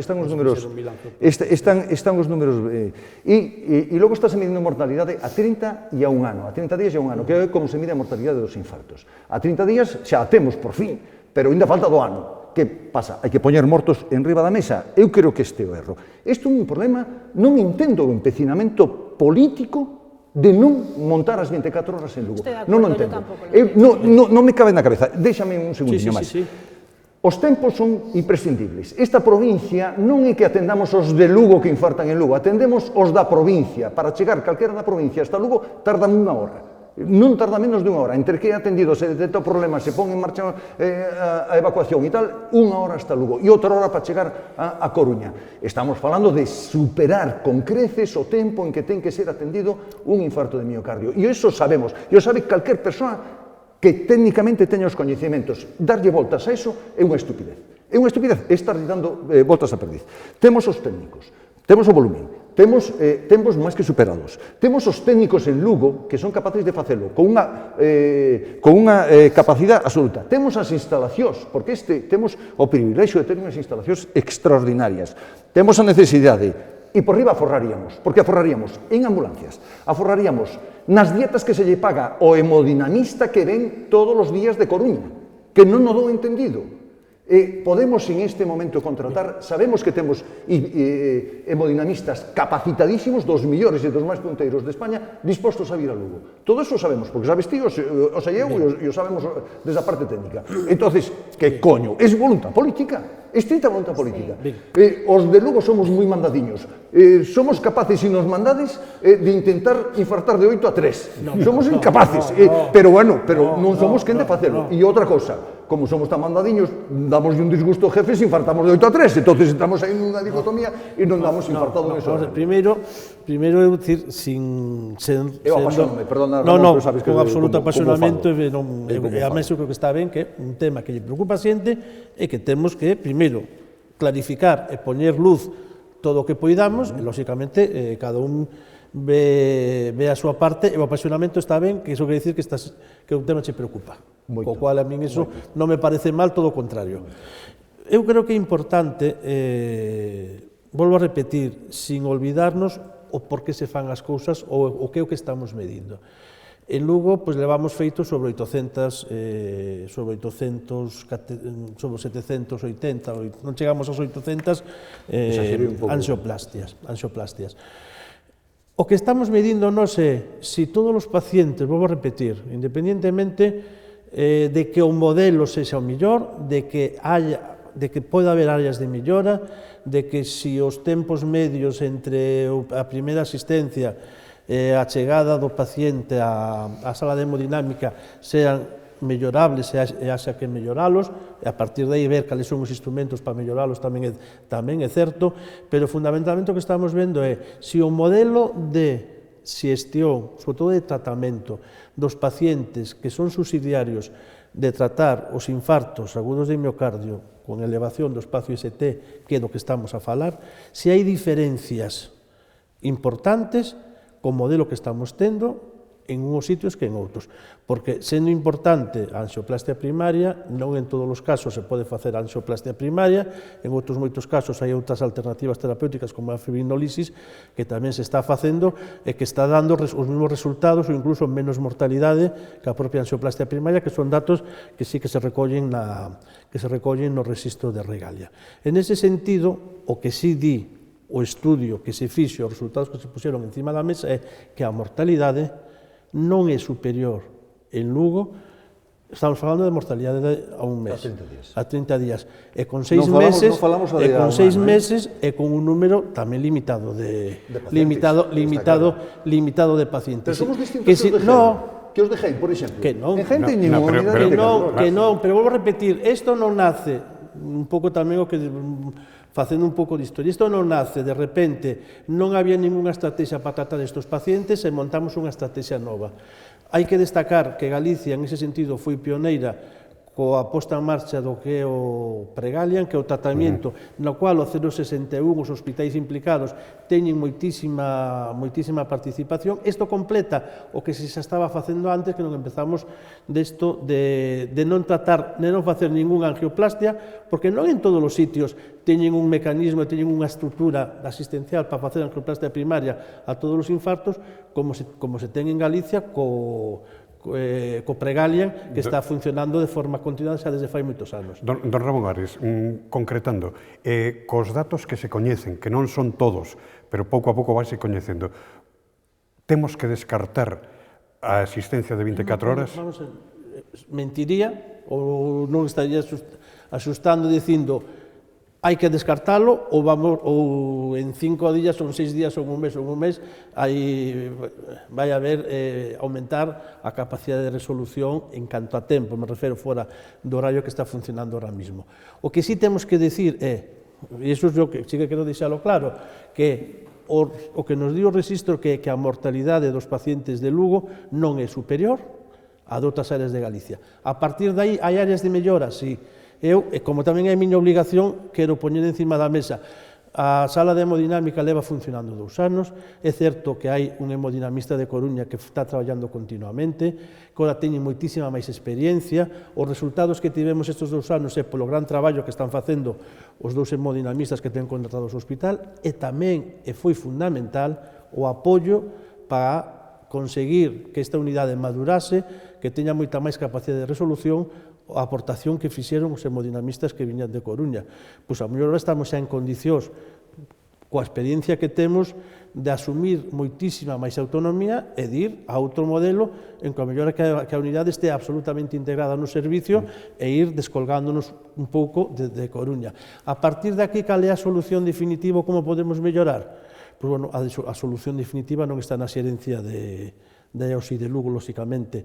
e logo estáse medindo mortalidade a 30 e a un ano, a 30 días e a un ano, que é como se mide a mortalidade dos infartos. A 30 días xa a temos, por fin, pero ainda falta do ano. Que pasa? Hai que poñer mortos en riba da mesa. Eu creo que este é o erro. Isto é un problema, non entendo o empecinamento político de non montar as 24 horas en Lugo. Non o entendo. Non me cabe na cabeza. Déxame un segundinho máis. Os tempos son imprescindibles. Esta provincia non é que atendamos os de Lugo que infartan en Lugo, atendemos os da provincia. Para chegar calquera da provincia hasta Lugo tardan unha hora. Non tarda menos de unha hora. Entre que é atendido, se detecta o problema, se pon en marcha a evacuación e tal, unha hora hasta Lugo e outra hora para chegar a Coruña. Estamos falando de superar con creces o tempo en que ten que ser atendido un infarto de miocardio. E iso sabemos. E o sabe calquer persoa que técnicamente teña os coñecementos. Darlle voltas a iso é unha estupidez. É unha estupidez estar dando voltas a perdiz. Temos os técnicos, temos o volumen, temos máis que superados. Temos os técnicos en Lugo que son capaces de facelo con unha capacidade absoluta. Temos as instalacións, porque temos o privilexio de ter unhas instalacións extraordinarias. Temos a necesidade, e por riba aforraríamos, porque aforraríamos en ambulancias, aforraríamos nas dietas que se lle paga o hemodinamista que ven todos os días de Coruña, que non o dou entendido. Podemos en este momento contratar, sabemos que temos hemodinamistas capacitadísimos, dos millores e dos máis punteiros de España, dispostos a vir a Lugo. Todo eso sabemos, porque sabes ti, o sei eu, e o sabemos desde a parte técnica. Entonces, que coño, es voluntad política, estrita voluntad política. Os de Lugo somos moi mandadiños. Somos capaces, se nos mandades, de intentar infartar de 8 a 3. Somos incapaces. Pero bueno, non somos quen de facelo. E outra cousa, como somos tan mandadiños, damos un disgusto ao jefe se infartamos de 8 a 3, entonces entramos aí nunha dicotomía e non damos infartado neso. Primeiro, eu dicir, sin... Eu apasionome, perdona, Ramón, pero sabes que... con absoluto apasionamento, e a mí eu creo que está ben, que é un tema que lle preocupa a xente, e que temos que, primeiro, clarificar e poñer luz todo o que poidamos, e, lóxicamente, cada un ve a súa parte, e o apasionamento está ben, que iso quere dicir que o tema che preocupa. Co cual a min iso non me parece mal, todo o contrario. Eu creo que é importante volvo a repetir, sin olvidarnos o por que se fan as cousas ou o que é o que estamos medindo. En Lugo, pois, levamos feito sobre 780, non chegamos aos 800 anxioplastias. O que estamos medindo nos é se todos os pacientes, volvo a repetir, independientemente de que o modelo sexa o mellor, de que poida haber áreas de mellora, de que se os tempos medios entre a primeira asistencia e a chegada do paciente á sala de hemodinámica sean mellorables e haxa que melloralos, e a partir de aí ver cales son os instrumentos para melloralos tamén é certo, pero fundamentalmente o que estamos vendo é se o modelo de xestión, sobre todo de tratamento, dos pacientes que son subsidiarios de tratar os infartos agudos de miocardio con elevación do espacio ST, que é do que estamos a falar, se hai diferencias importantes co modelo que estamos tendo en uns sitios que en outros. Porque, sendo importante a anxioplastia primaria, non en todos os casos se pode facer a anxioplastia primaria, en outros moitos casos hai outras alternativas terapéuticas como a fibrinolisis, que tamén se está facendo e que está dando os mesmos resultados ou incluso menos mortalidade que a propia anxioplastia primaria, que son datos que sí que se recollen no rexistro de Regalia. En ese sentido, o que sí di o estudio que se fixo, os resultados que se puxeron encima da mesa é que a mortalidade non é superior en Lugo, estamos falando de mortalidade a un mes, a 30 días, e con 6 meses, e con un número tamén limitado de pacientes. Pero somos distintos que os de Jaén, por exemplo. Que non, pero volvo a repetir, isto non nace, un pouco tamén o que facendo un pouco de historia. Isto non nace, de repente, non había ninguna estrategia para tratar estes pacientes e montamos unha estrategia nova. Hai que destacar que Galicia, en ese sentido, foi pioneira coa posta en marcha do que é o Pregalian, que é o tratamento no cual o 061, os hospitais implicados, teñen moitísima participación. Isto completa o que se xa estaba facendo antes, que non empezamos desto de non tratar, de non facer ninguna angioplastia, porque non en todos os sitios teñen un mecanismo, teñen unha estrutura asistencial para facer angioplastia primaria a todos os infartos, como se ten en Galicia co Pregalian, que está funcionando de forma continuada xa desde fai moitos anos. Don Ramón Ares, concretando, cos datos que se coñecen, que non son todos, pero pouco a pouco vai se coñecendo, temos que descartar a asistencia de 24 horas? Mentiría, ou non estaría asustando dicindo hai que descartalo, ou en 5 días, ou en 6 días, ou en un mes, vai haber aumentar a capacidade de resolución en canto a tempo, me refero fora do horario que está funcionando ahora mismo. O que sí temos que decir é, e iso é o que sí que quero deixalo claro, que o que nos di o rexistro que a mortalidade dos pacientes de Lugo non é superior a de outras áreas de Galicia. A partir de aí, hai áreas de mellora, sí. Eu, como tamén é a miña obligación, quero poñer encima da mesa. A sala de hemodinámica leva funcionando 2 anos, é certo que hai un hemodinamista de Coruña que está traballando continuamente, que ora teñen moitísima máis experiencia, os resultados que tivemos estes 2 anos é polo gran traballo que están facendo os 2 hemodinamistas que ten contratados o hospital, e tamén foi fundamental o apoio para conseguir que esta unidade madurase, que teña moita máis capacidade de resolución, a aportación que fixeron os hemodinamistas que viñan de Coruña. Pois a mellor estamos xa en condicións, coa experiencia que temos, de asumir moitísima máis autonomía e de ir a outro modelo en que a mellor que a unidade este absolutamente integrada no servicio e ir descolgándonos un pouco de Coruña. A partir de aquí, cal é a solución definitiva, como podemos mellorar? Pois, bueno, a solución definitiva non está na xerencia de EOS e de Lugo, lóxicamente,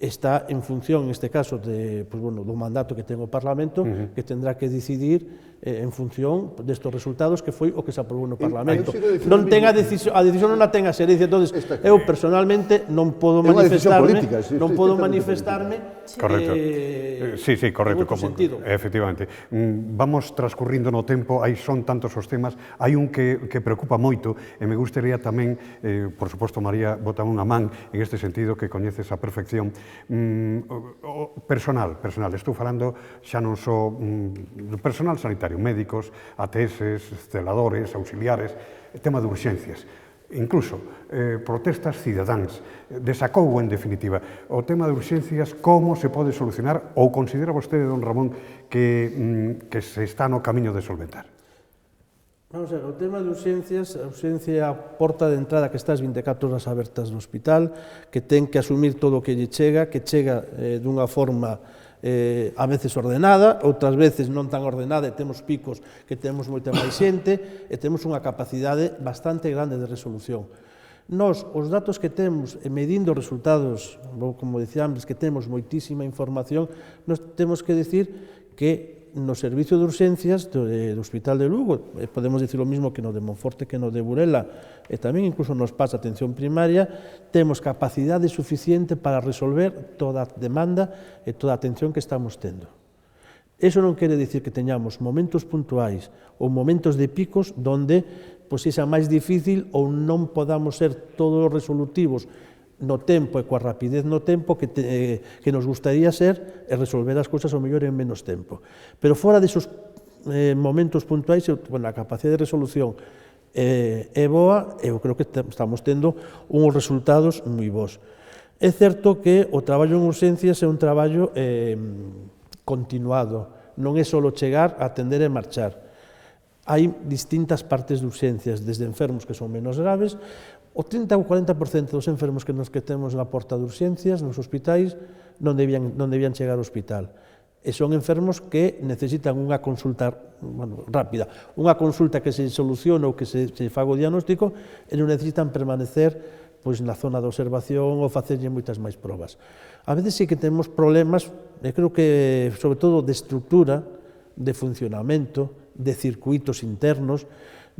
está en función, neste caso, do mandato que ten o Parlamento, que tendrá que decidir en función destos resultados, que foi o que se aprobou no Parlamento. Non ten a decisión non a ten a xerencia, entonces eu personalmente non podo manifestarme, correcto. Sí, correcto, en outro sentido. Efectivamente. Vamos transcurrindo no tempo, aí son tantos os temas, hai un que preocupa moito, e me gustaría tamén, por suposto, María, bota unha man en este sentido, que coñeces a perfección, personal, estou falando xa non só do personal sanitario, sanitario, médicos, ATS, celadores, auxiliares, tema de urxencias, incluso protestas cidadáns. Desacougo, en definitiva, o tema de urxencias, como se pode solucionar, ou considera vostede, don Ramón, que se está no camiño de solventar? Vamos a ver, o tema de urxencias, a urxencia é a porta de entrada que está as 24 horas abertas no hospital, que ten que asumir todo o que lle chega, que chega dunha forma a veces ordenada, outras veces non tan ordenada, e temos picos que temos moita máis xente, e temos unha capacidade bastante grande de resolución. Nos, os datos que temos, medindo os resultados, como dicía antes, que temos moitísima información, nos temos que decir que no servicio de urxencias do Hospital de Lugo, podemos dicir o mismo que no de Monforte, que no de Burela, e tamén incluso nos pasa atención primaria, temos capacidade suficiente para resolver toda a demanda e toda a atención que estamos tendo. Eso non quere dicir que teñamos momentos puntuais ou momentos de picos donde sexa máis difícil ou non podamos ser todos resolutivos no tempo e coa rapidez no tempo que nos gustaría ser e resolver as cousas ao mellor en menos tempo. Pero fora desos momentos puntuais, a capacidade de resolución é boa, eu creo que estamos tendo uns resultados moi bons. É certo que o traballo en urxencias é un traballo continuado, non é só chegar, atender e marchar. Hai distintas partes de urxencias, desde enfermos que son menos graves, o 30 ou 40% dos enfermos que temos na porta de urxencias, nos hospitais, non debían chegar ao hospital. E son enfermos que necesitan unha consulta rápida, unha consulta que se solucione ou que se faga o diagnóstico e non necesitan permanecer na zona de observación ou facerlle moitas máis probas. A veces sí que temos problemas, creo que sobre todo de estructura, de funcionamento, de circuitos internos,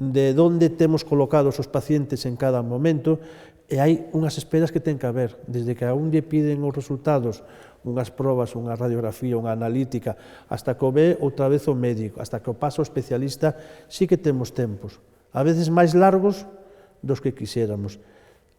de onde temos colocados os pacientes en cada momento, e hai unhas esperas que ten que haber, desde que a un lle piden os resultados, unhas probas, unha radiografía, unha analítica, hasta que o ve outra vez o médico, hasta que o pasa o especialista, sí que temos tempos, a veces máis largos dos que quixéramos.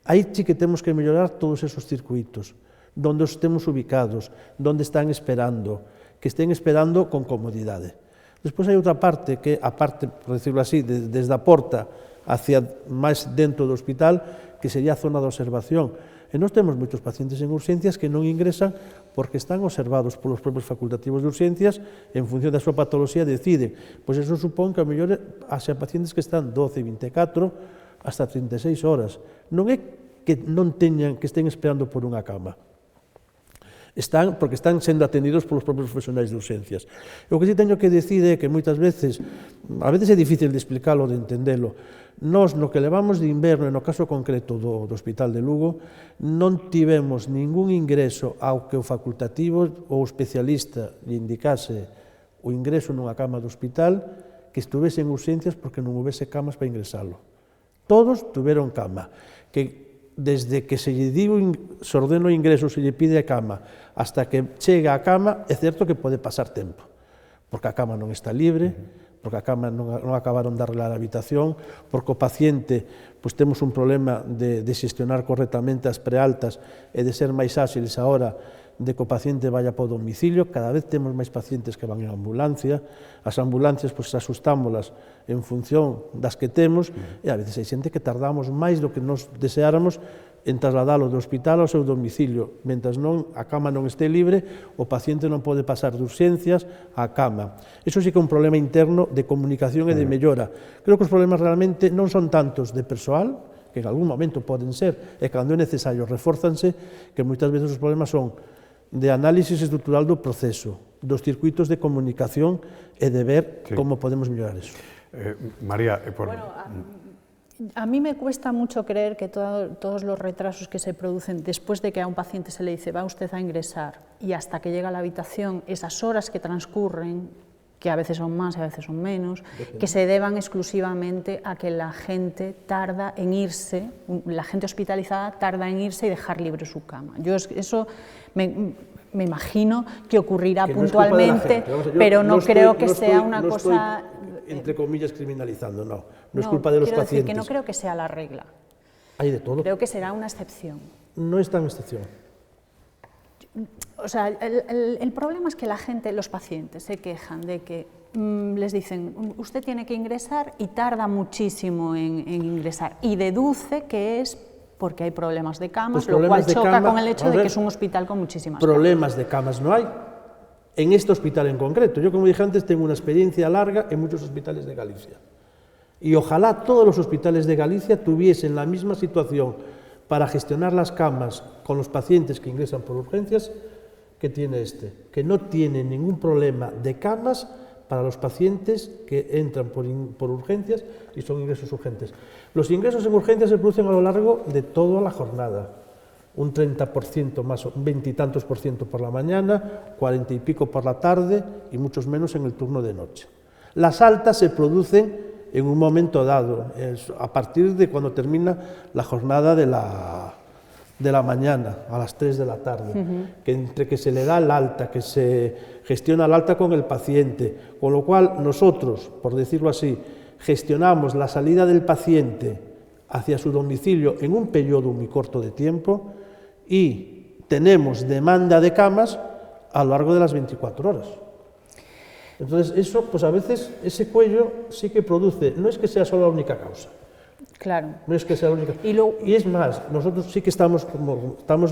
Aí sí que temos que mellorar todos esos circuitos, onde os temos ubicados, onde están esperando, que estén esperando con comodidade. Despois hai outra parte que, a parte, por decirlo así, desde a porta hacia máis dentro do hospital, que sería a zona de observación. E nós temos moitos pacientes en urxencias que non ingresan porque están observados polos propios facultativos de urxencias en función da súa patoloxía deciden. Pois eso supón que a mellor haxa pacientes que están 12, 24, hasta 36 horas. Non é que non teñan, que estén esperando por unha cama. Porque están sendo atendidos polos propios profesionais de urxencias. O que sí teño que decir é que moitas veces, a veces é difícil de explicalo, de entendelo, nós, no que levamos de inverno, e no caso concreto do Hospital de Lugo, non tivemos ningún ingreso ao que o facultativo ou especialista lle indicase o ingreso nunha cama do hospital que estuvese en urxencias porque non houvese camas para ingresalo. Todos tuveron cama, que desde que se lle ordena o ingreso, se lle pide a cama, hasta que chega a cama, é certo que pode pasar tempo, porque a cama non está libre, porque a cama non acabaron de arreglar a habitación, porque o paciente, temos un problema de xestionar correctamente as prealtas e de ser máis áxiles a hora de que o paciente vaya para o domicilio. Cada vez temos máis pacientes que van en ambulancia, as ambulancias asustámolas en función das que temos, e a veces hai xente que tardamos máis do que nos deseáramos en trasladalo do hospital ao seu domicilio. Mentre a cama non este libre, o paciente non pode pasar de urxencias á cama. Iso sí que é un problema interno de comunicación e de mellora. Creo que os problemas realmente non son tantos de persoal, que en algún momento poden ser, e cando é necesario refórzanse, que moitas veces os problemas son de análisis estrutural do proceso, dos circuitos de comunicación e de ver como podemos mellorar eso. María, a mí me cuesta mucho creer que todos los retrasos que se producen después de que a un paciente se le dice va usted a ingresar y hasta que llega a la habitación, esas horas que transcurren, que a veces son más y a veces son menos, que se deban exclusivamente a que la gente tarda en irse, la gente hospitalizada tarda en irse y dejar libre su cama. Yo eso me imagino que ocurrirá puntualmente, pero no creo que sea una cosa... entre comillas, criminalizando, no es culpa de los pacientes. Quiero decir que no creo que sea la regla. Hay de todo. Creo que será una excepción. No es tan excepción. O sea, el problema es que la gente, los pacientes, se quejan de que les dicen, usted tiene que ingresar y tarda muchísimo en ingresar, y deduce que es porque hay problemas de camas, lo cual choca con el hecho de que es un hospital con muchísimas camas. Problemas de camas no hay. En este hospital en concreto, yo como dije antes tengo una experiencia larga en muchos hospitales de Galicia y ojalá todos los hospitales de Galicia tuviesen la misma situación para gestionar las camas con los pacientes que ingresan por urgencias que tiene este, que no tiene ningún problema de camas para los pacientes que entran por urgencias y son ingresos urgentes. Los ingresos en urgencias se producen a lo largo de toda la jornada. Un 30% más, un 20 y tantos por ciento por la mañana, 40 y pico por la tarde y muchos menos en el turno de noche. Las altas se producen en un momento dado, a partir de cuando termina la jornada de la mañana, a las 3 de la tarde, que entre que se le da el alta, que se gestiona el alta con el paciente, con lo cual nosotros, por decirlo así, gestionamos la salida del paciente hacia su domicilio en un periodo muy corto de tiempo y tenemos demanda de camas a lo largo de las 24 horas. Entonces, eso, pues a veces, ese cuello sí que produce, no es que sea solo la única causa. Claro. No es que sea la única. Y es más, nosotros sí que estamos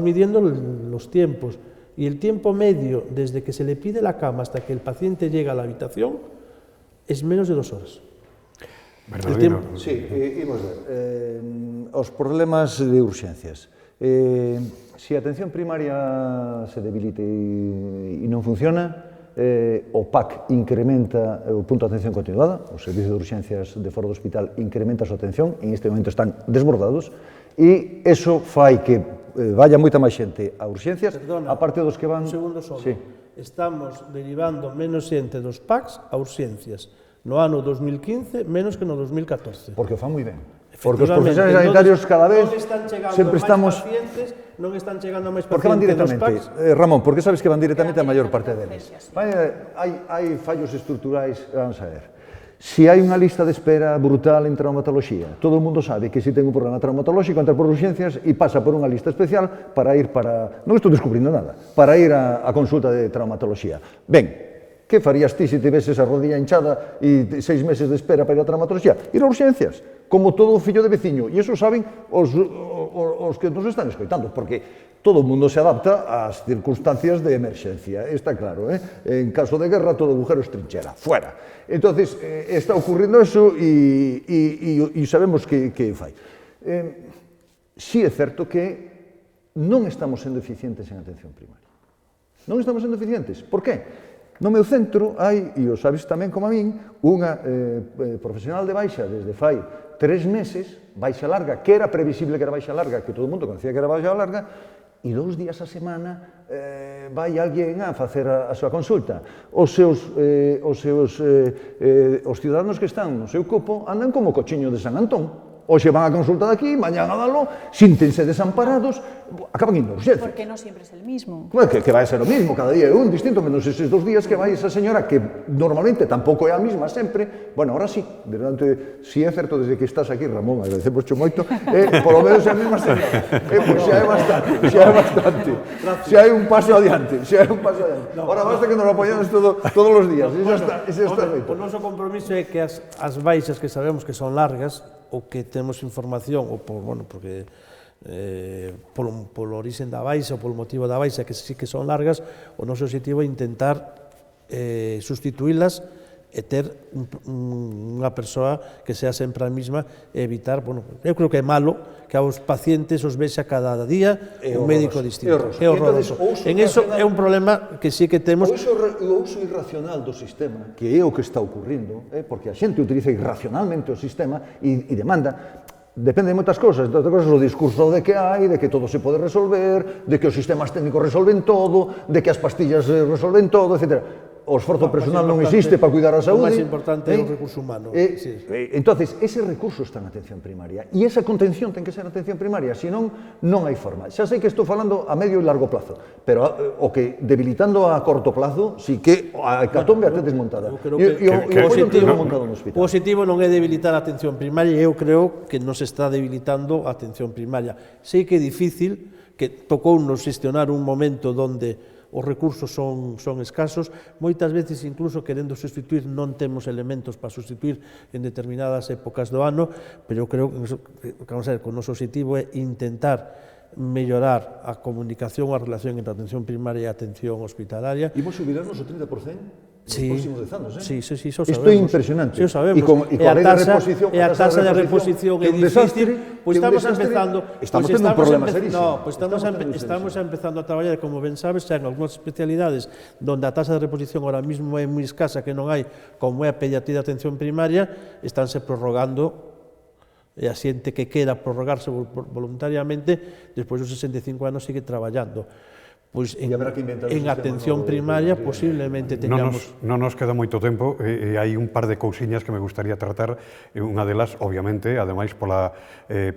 midiendo los tiempos, y el tiempo medio desde que se le pide la cama hasta que el paciente llega a la habitación es menos de 2 horas. Bernardino. Sí, imos ver. Os problemas de urxencias. Se a atención primaria se debilita e non funciona, o PAC incrementa o punto de atención continuada, o servicio de urxencias de fora do hospital incrementa a súa atención, en este momento están desbordados, e iso fai que vaya moita máis xente a urxencias, Perdona, aparte dos que van... Un segundo só. Sí. Estamos derivando menos xente dos PACs a urxencias. No ano 2015, menos que no 2014. Porque o fan moi ben. Porque os profesionales sanitarios cada vez sempre estamos... Non están chegando máis Porque van pacientes dos directamente, PACs. Ramón, porque sabes que van directamente a maior parte deles. Hai fallos estruturais, vamos a ver. Se hai unha lista de espera brutal en traumatoloxía, todo o mundo sabe que se ten un problema traumatolóxico, entra por urxencias e pasa por unha lista especial para ir para... Non estou descubrindo nada, para ir a consulta de traumatoloxía. Ben, que farías ti se tiveses a rodilla hinchada e 6 meses de espera para ir a traumatoloxía? Ir a urxencias, como todo fillo de veciño. E iso saben os que nos están escoitando, porque todo o mundo se adapta ás circunstancias de emerxencia, está claro, En caso de guerra, todo agujero es trinchera, fuera. Entonces, está ocurrindo eso e sabemos que fai. Si é certo que non estamos sendo eficientes en atención primaria. Non estamos sendo eficientes. Por qué? No meu centro hai, e o sabes tamén como a min, unha profesional de baixa desde fai 3 meses, baixa larga, que era previsible que era baixa larga, que todo o mundo conocía que era baixa larga, e 2 días a semana vai alguén a facer a súa consulta. Os ciudadanos que están no seu copo andan como cochiño de San Antón. Hoxe van a consulta daqui, mañán a dalo, síntense desamparados, acaban indo a urxencia. Porque non sempre é el mismo. Que vai a ser o mismo, cada día é un distinto, menos eses 2 días que vai esa señora, que normalmente tampouco é a mesma sempre. Bueno, ahora sí, si é certo desde que estás aquí, Ramón, agradecemos moito, polo menos é a mesma señora. Pois xa é bastante, xa hai un paso adiante, Ahora basta que nos apoyamos todos os días, ese está feito. O noso compromiso é que as baixas que sabemos que son largas, ou que temos información, ou porque polo orixen da baixa, ou polo motivo da baixa, que sí que son largas, o noso objetivo é intentar sustituílas e ter unha persoa que sea sempre a mesma e evitar, eu creo que é malo que aos pacientes os vexa cada día un médico distinto. É horroroso. En eso é un problema que sí que temos. O uso irracional do sistema, que é o que está ocurrindo, porque a xente utiliza irracionalmente o sistema e demanda, depende de moitas cousas, o discurso de que hai, de que todo se pode resolver, de que os sistemas técnicos resolven todo, de que as pastillas resolven todo, etc. O esforzo personal non existe para cuidar a saúde. O máis importante é o recurso humano. Entonces, ese recurso está na atención primaria. E esa contención ten que ser na atención primaria, senón non hai forma. Xa sei que estou falando a medio e largo plazo, pero o que debilitando a corto plazo, si que a hecatombe até desmontada. O positivo non é debilitar a atención primaria, eu creo que non se está debilitando a atención primaria. Sei que é difícil, que tocounos xestionar un momento onde os recursos son escasos, moitas veces incluso querendo sustituir non temos elementos para sustituir en determinadas épocas do ano, pero eu creo que o noso objetivo é intentar mellorar a comunicación, a relación entre a atención primaria e a atención hospitalaria. Imos subirnos o 30%? Sí, próximos 10 anos, sí, isto sabemos. Isto é impresionante. Sí, o sabemos. E a taxa de reposición é difícil, pois estamos empezando... Estamos tendo un problema serísimo. No, pois estamos empezando a traballar, como ben sabes, en algunhas especialidades onde a taxa de reposición ahora mismo é moi escasa, que non hai, como é a pediatría de atención primaria, estánse prorrogando, e a xente que quera prorrogarse voluntariamente, despois dos 65 anos sigue traballando. Pois en atención primaria posiblemente teñamos... Non nos queda moito tempo e hai un par de cousiñas que me gustaría tratar. Unha delas, obviamente, ademais pola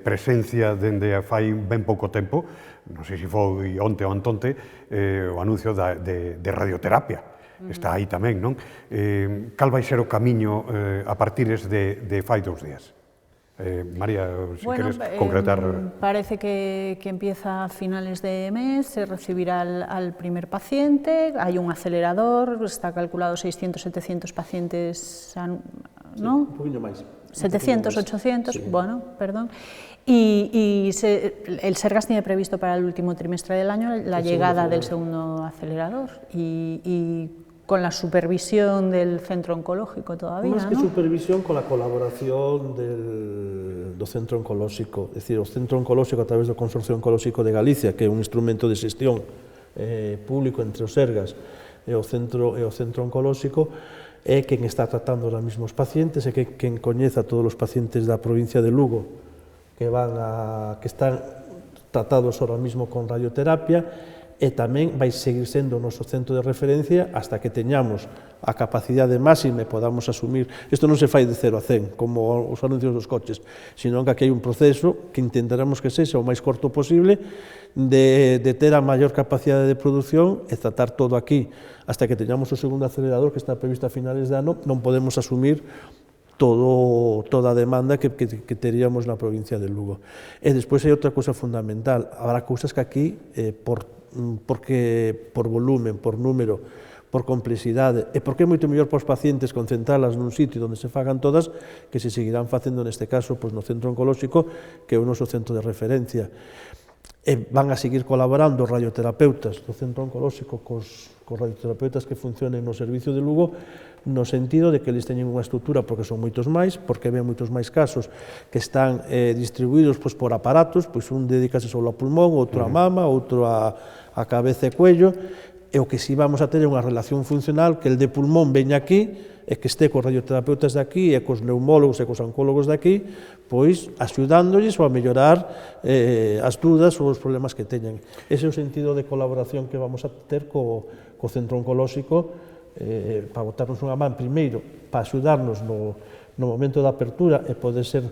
presencia dende fai ben pouco tempo, non sei se foi onte ou antonte, o anuncio de radioterapia. Está aí tamén, non? Cal vai ser o camiño a partires de fai 2 días? María, si queres concretar... Parece que empieza a finales de mes, se recibirá al primer paciente, hay un acelerador, está calculado 600, 700 pacientes, ¿no? Un poquinho máis. 700, 800, sí. Bueno, perdón. Y el Sergas tiene previsto para el último trimestre del año la llegada del segundo acelerador y con la supervisión del centro oncológico todavía, Más que ¿no? supervisión, con la colaboración do centro oncolóxico, é dicir, o centro oncolóxico a través do Consorcio Oncolóxico de Galicia, que é un instrumento de xestión público entre os Sergas e o centro oncolóxico, é quen está tratando ahora mismo os pacientes, é quen coñeza a todos os pacientes da provincia de Lugo que están tratados ahora mismo con radioterapia, e tamén vai seguir sendo o noso centro de referencia hasta que teñamos a capacidade máxima e podamos asumir. Isto non se fai de 0 a 100, como os anuncios dos coches, sino que aquí hai un proceso que intentaremos que sexa o máis corto posible de ter a maior capacidade de produción e tratar todo aquí. Hasta que teñamos o segundo acelerador, que está previsto a finales de ano, non podemos asumir toda a demanda que teríamos na provincia de Lugo. E despois hai outra cousa fundamental, habrá cousas que aquí, por volumen, por número, por complexidade, e porque é moito mellor para os pacientes concentralas nun sitio onde se fagan todas, que se seguirán facendo neste caso no centro oncolóxico, que é o noso centro de referencia. E van a seguir colaborando os radioterapeutas do centro oncolóxico cos radioterapeutas que funcionen no servicio de Lugo, no sentido de que eles teñen unha estrutura, porque son moitos máis, porque ven moitos máis casos que están distribuídos por aparatos, un dedicase só ao pulmón, outro a mama, outro a cabeza e cuello, e o que si vamos a ter é unha relación funcional, que el de pulmón veña aquí, e que este cos radioterapeutas de aquí, e cos neumólogos e cos oncólogos de aquí, pois axudándoles ou a mellorar as dúdas ou os problemas que teñen. Ese é o sentido de colaboración que vamos a ter co centro oncolóxico, para botarnos unha man primeiro, para axudarnos no momento da apertura e poder ser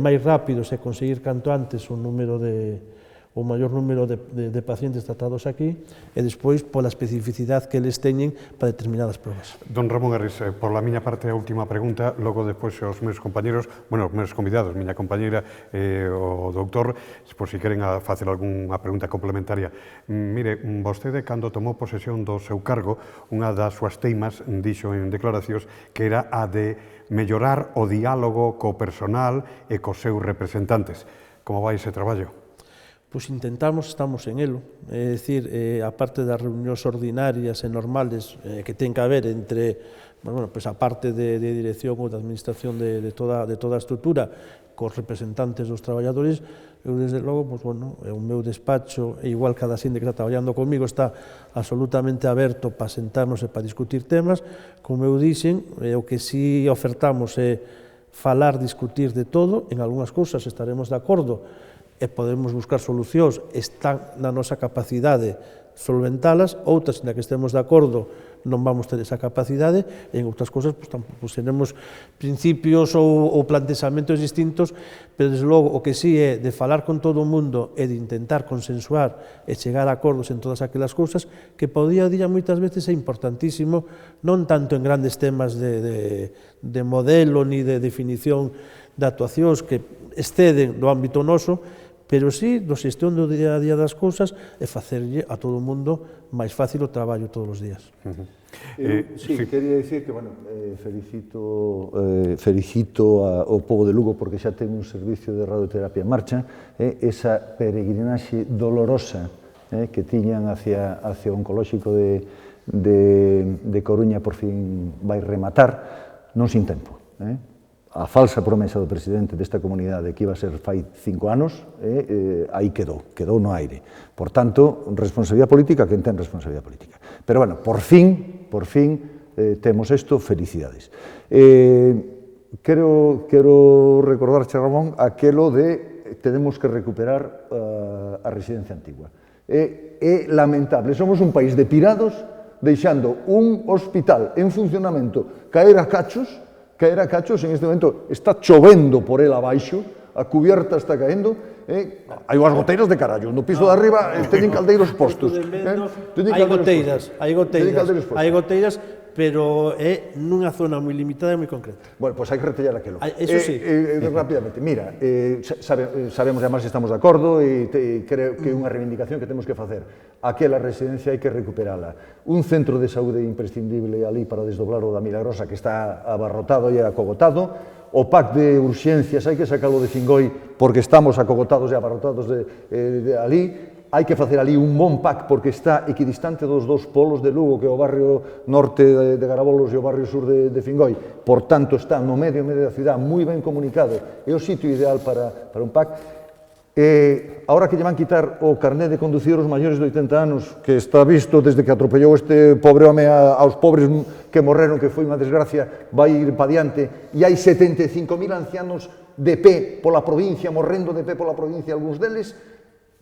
máis rápidos e conseguir canto antes o maior número de pacientes tratados aquí, e despois pola especificidade que eles teñen para determinadas probas. Don Ramón Arris, por la miña parte a última pregunta, logo despois os meus compañeros, os meus convidados, miña compañeira o doutor, por si queren facer algunha pregunta complementaria. Mire, vostede, cando tomou posesión do seu cargo, unha das súas teimas dixo en declaracións que era a de mellorar o diálogo co personal e cos seus representantes. Como vai ese traballo? Pois estamos en elo, é dicir, a parte das reunións ordinarias e normales que ten que haber entre, a parte de dirección ou de administración de toda a estrutura cos representantes dos traballadores, eu desde logo, o meu despacho, e igual cada xente que está traballando comigo, está absolutamente aberto para sentarnos e para discutir temas. Como eu dixen, o que si ofertamos é falar, discutir de todo, en algunhas cousas estaremos de acordo, e podemos buscar solucións, están na nosa capacidade solventalas, outras na que estemos de acordo non vamos ter esa capacidade, e en outras cousas teremos principios ou plantexamentos distintos, pero desde logo o que sí é de falar con todo o mundo e de intentar consensuar e chegar a acordos en todas aquelas cousas que po día a día moitas veces é importantísimo, non tanto en grandes temas de modelo ni de definición de actuacións que exceden do ámbito noso, pero sí, na xestión do día a día das cousas, é facerlle a todo o mundo máis fácil o traballo todos os días. Sí, quería dicir que, bueno, felicito ao povo de Lugo porque xa ten un servicio de radioterapia en marcha, esa peregrinaxe dolorosa que tiñan hacia o oncolóxico de Coruña por fin vai rematar, non sin tempo. A falsa promesa do presidente desta comunidade que iba a ser fai 5 anos, aí quedou no aire. Por tanto, responsabilidade política, quen ten responsabilidade política. Pero, bueno, por fin, temos isto, felicidades. Quero recordarche, Ramón, aquelo de tenemos que recuperar a residencia antigua. É lamentable, somos un país de pirados, deixando un hospital en funcionamento caer a cachos, en este momento está chovendo por el abaixo, a cubierta está caendo, hai unhas goteiras de carallo, no piso de arriba teñen caldeiros postos. Hai goteiras, pero é nunha zona moi limitada e moi concreta. Bueno, pois hai que retallar aquilo. Eso sí. Rápidamente, mira, sabemos, además, estamos de acordo e creo que é unha reivindicación que temos que facer. Aquela residencia hai que recuperala. Un centro de saúde imprescindible ali para desdoblar o da Milagrosa que está abarrotado e acogotado. O PAC de urxencias hai que sacalo de Fingoi porque estamos acogotados e abarrotados de ali. Hai que facer ali un bon PAC porque está equidistante dos dous polos de Lugo, que é o barrio norte de Garabolos e o barrio sur de Fingoi. Por tanto, está no medio da cidade, moi ben comunicado. É o sitio ideal para un PAC. Ahora que lle van quitar o carné de conducir os maiores de 80 anos, que está visto desde que atropellou este pobre home aos pobres que morreron, que foi unha desgracia, vai ir pa diante, e hai 75.000 ancianos de pé pola provincia, morrendo de pé pola provincia, algúns deles,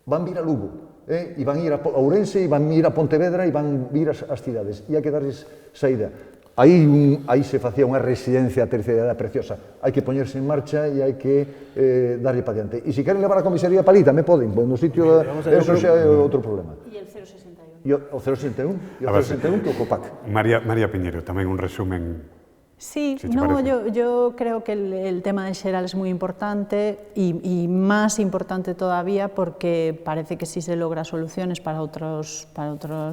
van vir a Lugo, e van ir a Ourense, e van ir a Pontevedra, e van vir ás cidades, e hai que darles saída. Aí se facía unha residencia a terceira edad preciosa. Hai que poñerse en marcha e hai que darlle pa diante. E se queren levar a comisaría pa ali, tamén poden, no sitio, eso xa é outro problema. E el 061? O 061? E o 061 que o COPAC. María Piñero, tamén un resumen. Sí, si no, yo creo que el tema de Xeral es muy importante y más importante todavía porque parece que sí se logra soluciones para otros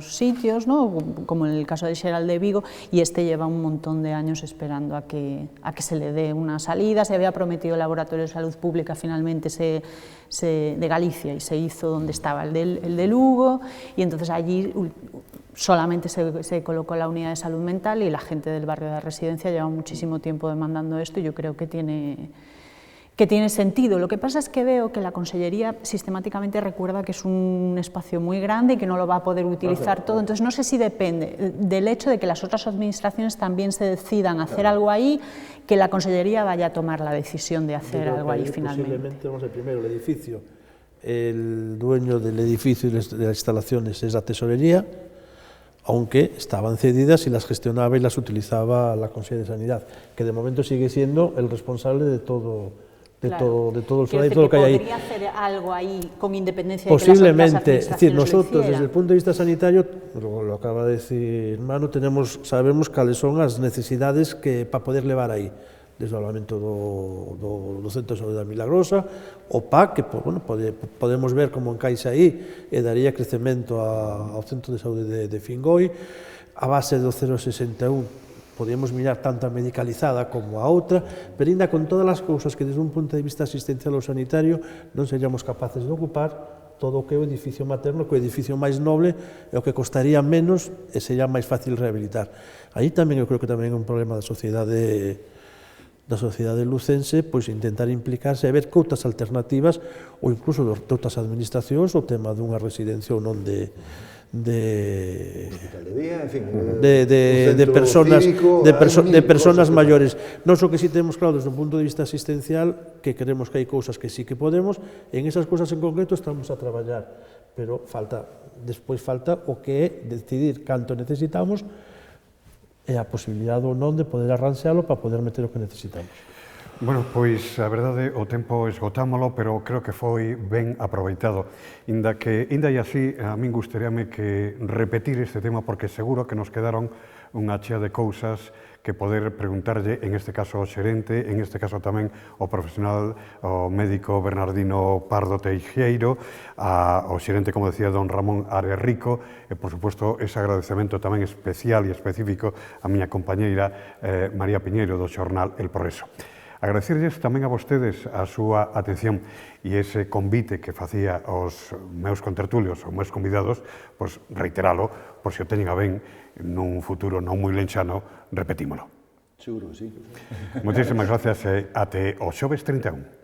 sitios, ¿no? Como en el caso de Xeral de Vigo, y este lleva un montón de años esperando a que se le dé una salida. Se había prometido el Laboratorio de Salud Pública, finalmente de Galicia, y se hizo donde estaba el de Lugo, y entonces allí solamente se colocó la unidad de salud mental y la gente del barrio de la residencia lleva muchísimo tiempo demandando esto y yo creo que tiene sentido. Lo que pasa es que veo que la Consellería sistemáticamente recuerda que es un espacio muy grande y que no lo va a poder utilizar todo, entonces no sé si depende del hecho de que las otras administraciones también se decidan a hacer algo ahí, que la Consellería vaya a tomar la decisión de hacer algo ahí finalmente. Posiblemente, vamos a ver, primero el edificio, el dueño del edificio y de las instalaciones es la Tesorería, aunque estaban cedidas y las gestionaba y las utilizaba la Consejería de Sanidad, que de momento sigue siendo el responsable de todo el solar y todo lo que hay ahí. ¿Podría hacer algo ahí con independencia de posiblemente, que las otras administraciones nosotros desde el punto de vista sanitario, lo acaba de decir Manu, sabemos cuáles son las necesidades que para poder levar aí. Desdoblamento do Centro de Saúde da Milagrosa, o PAC, que podemos ver como encaixa aí, e daría crecemento ao Centro de Saúde de Fingoi. A base do 061 podemos mirar tanto a medicalizada como a outra, pero ainda con todas as cousas que desde un punto de vista asistencial ou sanitario non seríamos capaces de ocupar todo o que é o edificio materno, que é o edificio máis noble e o que costaría menos e sería máis fácil rehabilitar. Aí tamén eu creo que tamén é un problema da sociedade lucense, pois intentar implicarse e ver que outras alternativas ou incluso de outras administracións o tema dunha residencia ou non de personas maiores. Nós o que si temos claro desde un punto de vista asistencial que queremos que hai cousas que sí que podemos, e en esas cousas en concreto estamos a traballar, pero despois falta o que é decidir canto necesitamos e a posibilidade ou non de poder arranxalo para poder meter o que necesitamos. Bueno, pois a verdade o tempo esgotámolo, pero creo que foi ben aproveitado. Inda e así, a min gustaríame que repetir este tema porque seguro que nos quedaron unha chea de cousas que poder preguntarlle, en este caso ao xerente, en este caso tamén ao profesional, ao médico Bernardino Pardo Teixeiro, ao xerente, como decía, don Ramón Ares Rico, e, por suposto, ese agradecemento tamén especial e específico a miña compañeira María Piñeiro, do xornal El Progreso. Agradecerlles tamén a vostedes a súa atención e ese convite que facía aos meus contertulios, aos meus convidados, pois reiteralo, por se o teñen a ben nun futuro non moi lenxano, repetímolo. Seguro que sí. Moitísimas gracias e até o xoves 31.